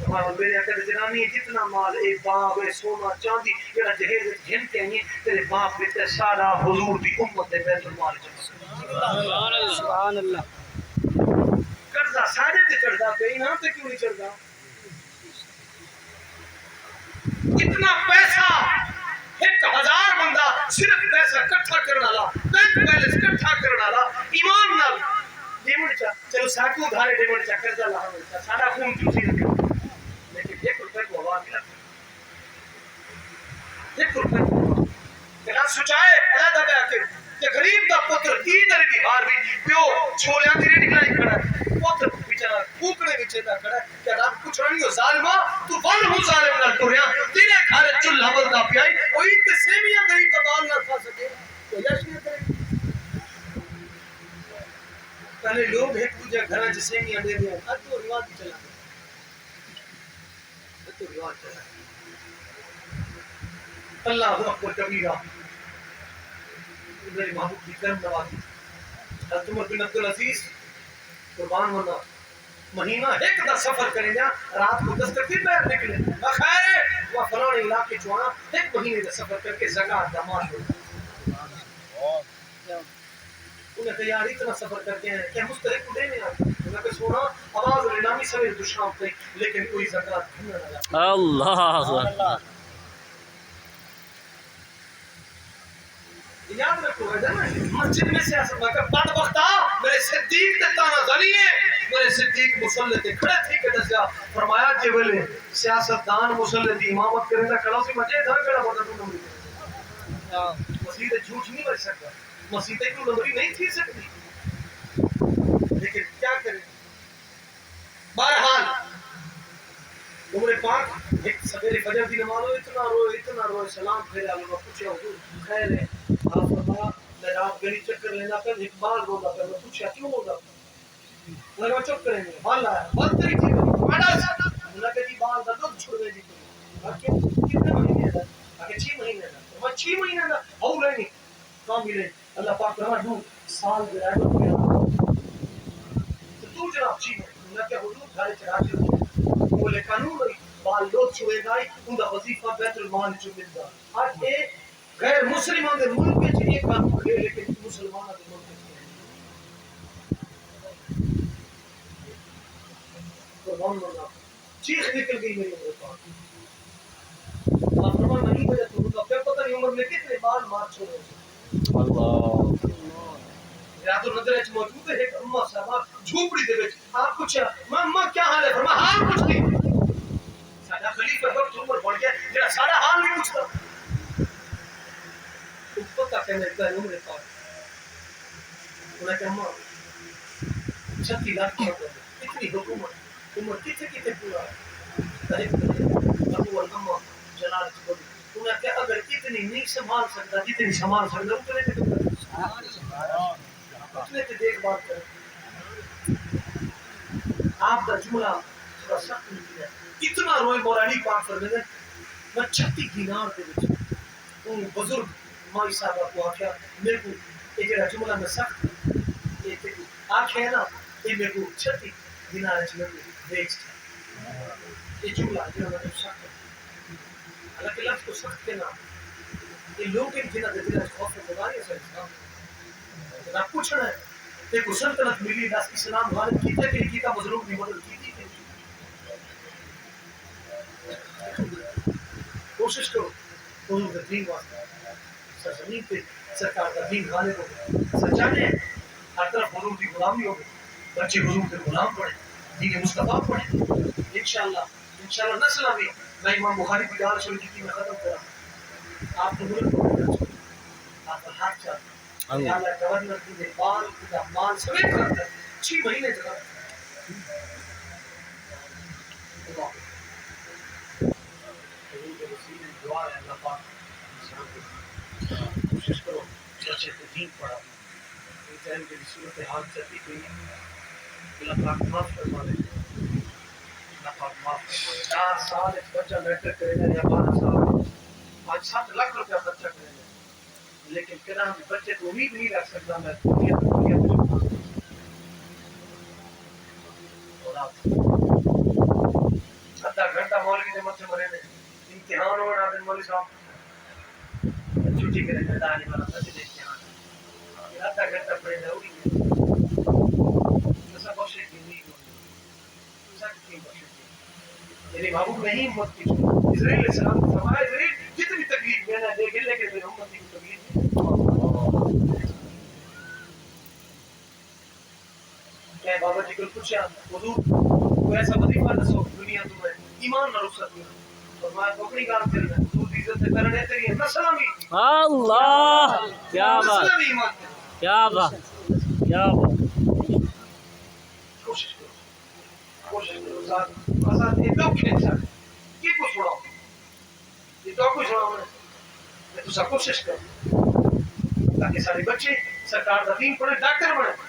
میرے اگر جنانی جتنا مال ایک باپ ہے سونا چاندی جڑا جہیز گھن کے ہیں تیرے باپ بیٹے سارا حضور دی امت دے بیت المال جمع سبحان اللہ قرضہ سارے تے چڑھدا پہ انہاں تے کیوں نہیں چڑھدا اتنا پیسہ 1000 بندہ صرف پیسہ اکٹھا کرنے والا بینک بیلنس اکٹھا کرنے والا ایمان نال ڈیمنڈ چا چلو ساکو ادھارے ڈیمنڈ چا قرضہ لا ہوا سارا خون چوسی رکھا لیکن 1 روپے کو عوام ملا 1 روپے کہنا سچائے اللہ دبا کے کہ غریب دا پتر ادھر دی ہار بھی پیو چھولیاں دی ریڑھی لائی کھڑا ہے پتر بیچارہ کوکڑے وچ دا کھڑا ہے کہ رب کچھ نہیں ہو ظالما تو ون ہو ظالم نال ٹریا تیرے گھر چولہا بلدا پیائی اوئی تے سیویاں گئی کبال نہ کھا سکے تو یش نہیں کرے پہلے لوگ ایک دوسرے گھراں وچ سیویاں دے دیا اب تو رواج ہی چلا اب تو رواج چلا اللہ اکبر کبیرہ میرے محبوب کی کرم نوازی حضرت عمر بن عبدالعزیز قربان ہونا مہینہ ایک دا سفر کریں جا رات کو 10 تک پیر نکلے خیر ہے وہ فلاں علاقے چوانا ایک مہینے دا سفر کر کے زکات دا مال ہو انہیں کہ یار اتنا سفر کر کے ہیں کہ مستحق کو دینے آتے انہیں کہ سونا آواز رنامی سویر دو شام تھے لیکن کوئی زکات کھنا نہ لگا اللہ اکبر یاد رکھو ہے نا مسجد میں سیاست میں کہ بد وقتا میرے صدیق تے تانا غنی ہے میرے صدیق مصلی تے کھڑے تھی کہ دسیا فرمایا جے ویلے سیاست دان مصلی دی امامت کرے تا کھڑا سی مجھے ادھر کھڑا ہوتا تو نمبر مسجد جھوٹ نہیں بچ سکتا مسجد کو نمبری نہیں تھی سکتی لیکن کیا کریں بہرحال عمر پاک ایک سویرے فجر دی نماز اتنا رو سلام پھیرے اللہ پوچھا حضور خیر ہے آپ فرمایا میں رات گلی چکر لینا کر اقبال رولا کر میں پوچھا کیوں ہوگا میں چپ کریں گے بال لایا بال تری تھی اللہ کہ جی بال دا دودھ چھوڑے جی کتنے مہینے دا کہ 6 مہینے دا میں 6 مہینے دا ہو رہے نہیں کام ملے اللہ پاک فرما دو سال گیا تو جناب 6 مہینے اللہ کہ حضور گھر چڑھا کے بولے قانون ہوئی بال لوگ چھوئے گائی ان کا وظیفہ بیت المال جو ملتا آج ایک غیر مسلمان دے ملک میں چھے ایک کام کھڑے لیکن مسلمان دے ملک میں قربان ہونا چیخ نکل گئی میری عمر پاک آپ فرمان نہیں بجا تو ہوگا پھر پتہ نہیں عمر میں کتنے بال مار چھوڑے اللہ یاد و نظر اچھ موجود ہے ایک اممہ صاحبہ جھوپڑی دے بیچ آپ پوچھا ماں کیا حال ہے فرما حال کچھ نہیں سادہ خلیفہ وقت عمر بڑھ گیا جنہا سارا حال نہیں پوچھتا تو پتہ کہنے لگتا ہے عمر پاک انہیں کہ اممہ 36 لاکھ کی حکومت اتنی حکومت عمر کتے پورا ہے ابو والامہ جلال چکوڑی انہیں کہ اگر اتنی نہیں سنبھال سکتا جتنی سنبھال سکتا اتنے تے دیکھ بھال کرے. آپ کا جملہ تھوڑا سخت نکل ہے. اتنا روئے مولانا پاک فرماتے ہیں میں 36 دینار دے وچ ان بزرگ مائی صاحب کو آخیا میرے کو یہ جڑا جملہ میں سخت یہ آخیا نا یہ میرے کو 36 دینار وچ بیچ یہ جملہ جو میں سخت حالانکہ لفظ کو سخت کے نام یہ لوگ ایک جنہ دے دل خوف خدا نہیں ہے نہ پوچھنا ہے ایک سلطنت ملی دس اسلام غالب کیتا کہ کیتا مظلوم کی مدد کی تھی. کوشش کرو حضور کا دین واسطے سرزمین پہ سرکار کا دین غالب ہو سچانے ہر طرف حضور کی غلامی ہو بچے حضور کے غلام پڑھیں دین مصطفیٰ پڑھیں انشاءاللہ نسلہ بھی میں امام بخاری کی دار شروع کی میں ختم کرا آپ کو ملک کو آپ کا ہاتھ چاہتا یا اللہ گورنر کی دیکھبھال کی مان سمیت کرتا ہے 6 مہینے جگہ اللہ حضور کے وسیلے دعا ہے اللہ پاک انسان کو کوشش کرو بچے کو دین پڑھا یہ ٹائم کی صورت حال چلتی گئی اللہ پاک معاف فرما دے اللہ پاک معاف فرما دے 4 سال ایک بچہ میٹرک کرے گا یا 12 سال 5-7 لاکھ روپیہ خرچہ کرے گا لیکن کہنا ہم بچے کو امید نہیں رکھ سکتا میں دنیا آدھا گھنٹہ مولوی نے مجھے مرے نے امتحان ہونا دن مولوی صاحب چھٹی کریں گے دانی والا مسجد امتحان آدھا گھنٹہ پڑے ضروری ہے ایسا بخشے کی نہیں ہوتی ایسا کی بخشے کی یعنی محبوب نہیں ہمت کی اسرائیل علیہ السلام کو فرمایا اسرائیل جتنی تکلیف دینا دے گے لیکن میرے امتی کی تکلیف کیا بابا جی کو پوچھا حضور کوئی ایسا وظیفہ دسو دنیا تمہیں ایمان نہ رخصت میں اور میں اپنی کام کرنا حضور کی عزت کرنے تیری نسل بھی اللہ کیا بات نسل بھی ایمان کیا بات کیا بات کوشش کرو ساتھ یہ دو کھینچا یہ کو چھوڑاؤ یہ دو کو چھوڑاؤ میں تو سب کوشش کروں تاکہ سارے بچے سرکار کا دین پڑھے ڈاکٹر بنے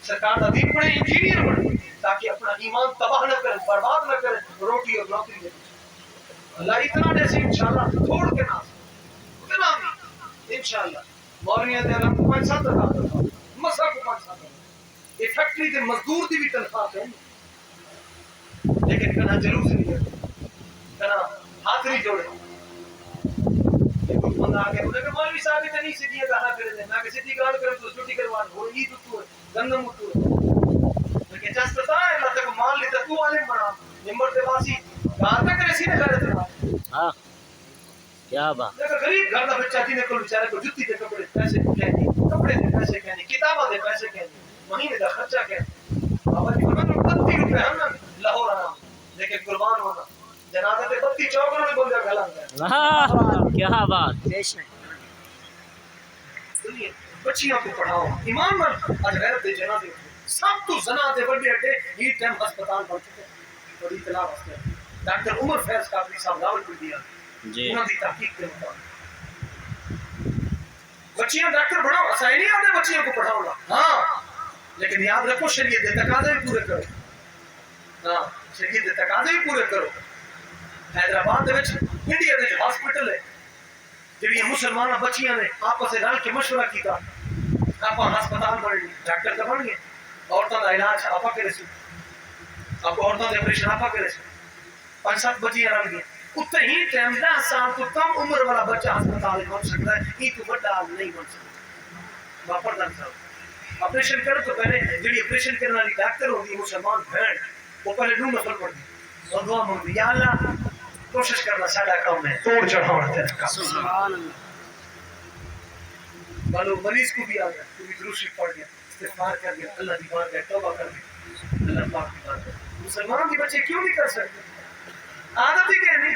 سرکار کا دین پڑھے انجینئر بنے تاکہ اپنا ایمان تباہ نہ کریں برباد نہ کریں روٹی اور نوکری دے اللہ اتنا جیسے انشاءاللہ چھوڑ کے نہ اتنا بھی انشاءاللہ مولویاں دے اللہ کو 5-7 ہزار تنخواہ مسا کو 5-7 ہزار یہ فیکٹری کے مزدور دی بھی تنخواہ ہے لیکن کنا جلوس نہیں کرتے کنا ہاتھ نہیں جوڑے بندہ آگے انہیں کہ مولوی صاحب اتنا نہیں سیدھی کہا کرے دیں میں کہ سیدھی گال کرے تو چھوٹی کروان ہو عید تو ہے گندم تو ہے لیکن جس طرح ہے اللہ تک مان لیتا تو عالم بنا نمبر تے واسی کہاں تک رسی نہ کرے تھا ہاں کیا بات لیکن غریب گھر دا بچہ جی نے کو بیچارے کو جُتی دے کپڑے پیسے کہنی کپڑے دے پیسے کہنی کتاباں دے پیسے کہنی مہینے دا خرچہ کہنی بابا جی فرماتے ہیں 32 روپے ہم لاہور آنا لیکن قربان ہونا جنازے تے 32 چوکڑوں میں بندہ گھلا ہے کیا بات سنیے بچیاں کو پڑھاؤ ایمان مند آج غیرت دے جنازے سب تو زنا دے بڑے اڈے یہ ٹائم ہسپتال بن چکے بڑی اطلاع واسطے ڈاکٹر عمر فیض قادری صاحب راولپنڈی دیا جی انہوں دی تحقیق کے مطابق بچیاں ڈاکٹر بڑھاؤ اسائی نہیں آتے بچیاں کو پڑھاؤ گا ہاں لیکن یاد رکھو شریعت دے تقاضے بھی پورے کرو ہاں شریعت دے تقاضے بھی پورے کرو حیدرآباد دے وچ انڈیا دے ہاسپٹل ہے جڑی مسلمان بچیاں نے آپس میں رل کے مشورہ کیتا آپ ہسپتال بن گئے ڈاکٹر تو بن گئے عورتوں کا علاج آپ کرے سی آپ عورتوں کے آپریشن آپ کرے سی 5-7 بچیاں رل گئے اتنے ہی ٹائم 10 سال تو کم عمر والا بچہ ہسپتال بن سکتا ہے یہ تو بڑا نہیں بن سکتا باپر دن صاحب آپریشن کرو تو پہلے جڑی آپریشن کرنے والی ڈاکٹر ہوگی مسلمان بہن وہ پہلے 2 نفل پڑھ دی اور دعا مانگی یا اللہ کوشش کرنا ساڈا کام ہے توڑ چڑھاؤنا تیرا کام سبحان اللہ معلوم مریض کو بھی آ گیا تو بھی دروشی پڑھ گیا استغفار کر گیا اللہ کی بات ہے توبہ کر گیا اللہ پاک کی بات ہے مسلمان کے بچے کیوں نہیں کر سکتے عادت ہی کہنی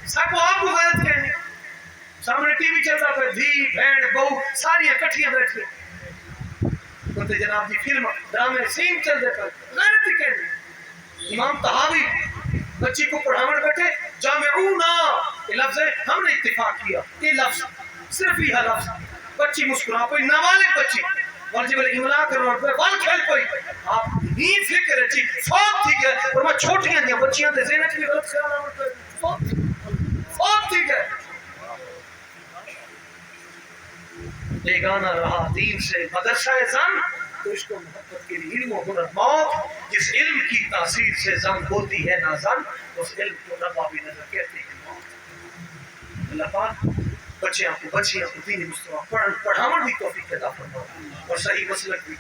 سب کو آپ کو غلط کہنی سامنے ٹی وی چلتا پہ دھی بہن بہو ساری اکٹھیاں بیٹھی بولتے جناب جی فلم ڈرامے سین چلتے پہ غلط ہی کہنی امام طحاوی بچی کو پڑھاون بیٹھے جامعونا یہ لفظ ہے، ہم نے اتفاق کیا یہ لفظ صرف یہ لفظ بچی مسکرا کوئی نابالغ بچی واجب الاملا کرو بال کھیل کوئی آپ ہی فکر ہے جی فوت ٹھیک ہے اور میں چھوٹیاں دیا بچیاں دے ذہن کی غلط خیال فوت ٹھیک ہے بیگانہ رہا دین سے مدرسہ زن تو اس کو محبت کے لیے علم و ہنر موت جس علم کی تاثیر سے زن ہوتی ہے نہ زن اس علم کو ربا بھی نظر کہتے ہیں موت اللہ پاک بچیاں کو دین مصطفیٰ پڑھاون بھی توفیق عطا فرمائے اور صحیح مسلک بھی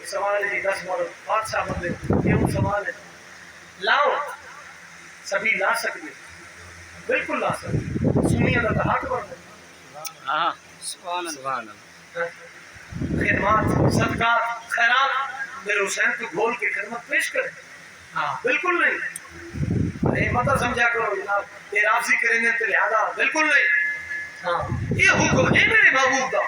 سوال ہے 10 مولد بادشاہ بندے یہ سوال ہے لاؤ سبھی لا سکتے بالکل لا سکتے سنیے اللہ حق بڑھتے سبحان اللہ خدمات صدقات خیرات میرے حسین کو گھول کے خدمت پیش کریں ہاں بالکل نہیں ارے مطلب سمجھا کرو جناب یہ رافضی کریں گے تو لہذا بالکل نہیں ہاں یہ حکم ہے میرے محبوب کا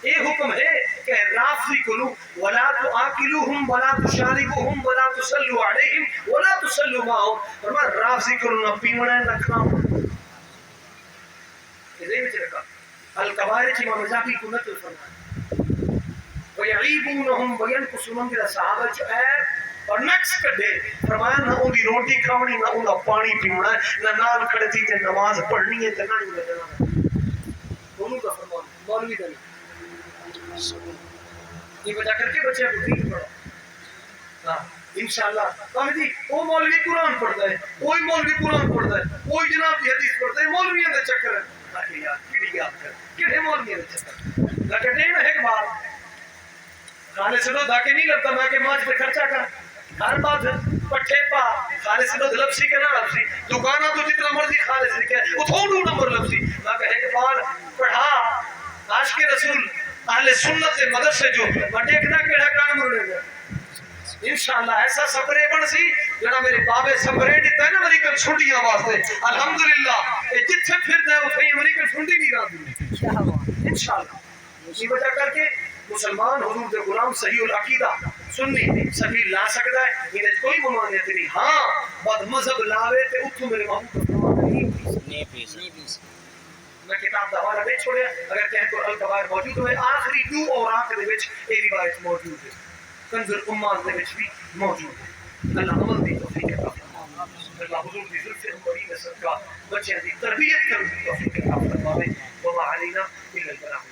یہ حکم ہے کہ رافضی کرو ولا تآکلوہم ولا تشاربوہم ولا تصلوا علیہم ولا تصلوا معہم فرمایا رافضی کرو نہ پیونا نہ کھاؤ یہ میں چلے گا الکبائر کی امام مجاہدی کو نقل فرمایا ویعیبونہم وینقصونہم کے صحابہ جو ہے اور نقص کر دے فرمایا نہ ان کی روٹی کھاونی نہ ان کا پانی پیونا نہ نال کھڑے تھی تے نماز پڑھنی ہے تے نہ ہی لگنا دونوں کا فرمان مولوی کا یہ وجہ کر کے بچے کو دین پڑھو ہاں انشاءاللہ قاضی وہ مولوی قرآن پڑھتا ہے کوئی مولوی قرآن پڑھتا ہے کوئی جناب کی حدیث پڑھتا ہے مولویوں کا چکر ہے یار کیڑی یاد کر کہڑے مولویوں کا چکر لگتے ہیں ایک بات کھانے سے تو دھاکے نہیں لگتا میں کہ ماج پہ خرچہ کر ہر بات پٹھے پا خالص سے تو لفظی کے نہ لفظی دکانہ تو جتنا مرضی خالص لکھے وہ تھوڑو نمبر لفظی میں کہ ایک بار پڑھا عاشق رسول اہل سنت سے مدد سے جو بٹے کنا کیڑا کان مرنے گا انشاءاللہ ایسا سفرے بن سی جڑا میرے بابے سفرے دیتا ہے نا امریکن چھنڈیاں واسطے الحمدللہ جتھے پھرتا ہے اتھے امریکن چھنڈی نہیں راتی انشاءاللہ اسی وجہ کر کے مسلمان حضور دے غلام صحیح العقیدہ سنی سبھی لا سکتا ہے یہ کوئی ممانعت نہیں ہاں بد مذہب لاوے تے اتھو میرے محبوب کا فرمان نہیں میں کتاب دا حوالہ نہیں چھوڑیا اگر کہیں تو الکبائر موجود ہوئے آخری دو اور آخر دے وچ ایک روایت موجود ہے کنز الامات دے وچ بھی موجود ہے اللہ عمل دی توفیق عطا فرمائے اللہ حضور کی ذل سے ہماری میں صدقہ بچیاں دی تربیت کرنے کی توفیق عطا فرمائے وما علینا الا البلاغ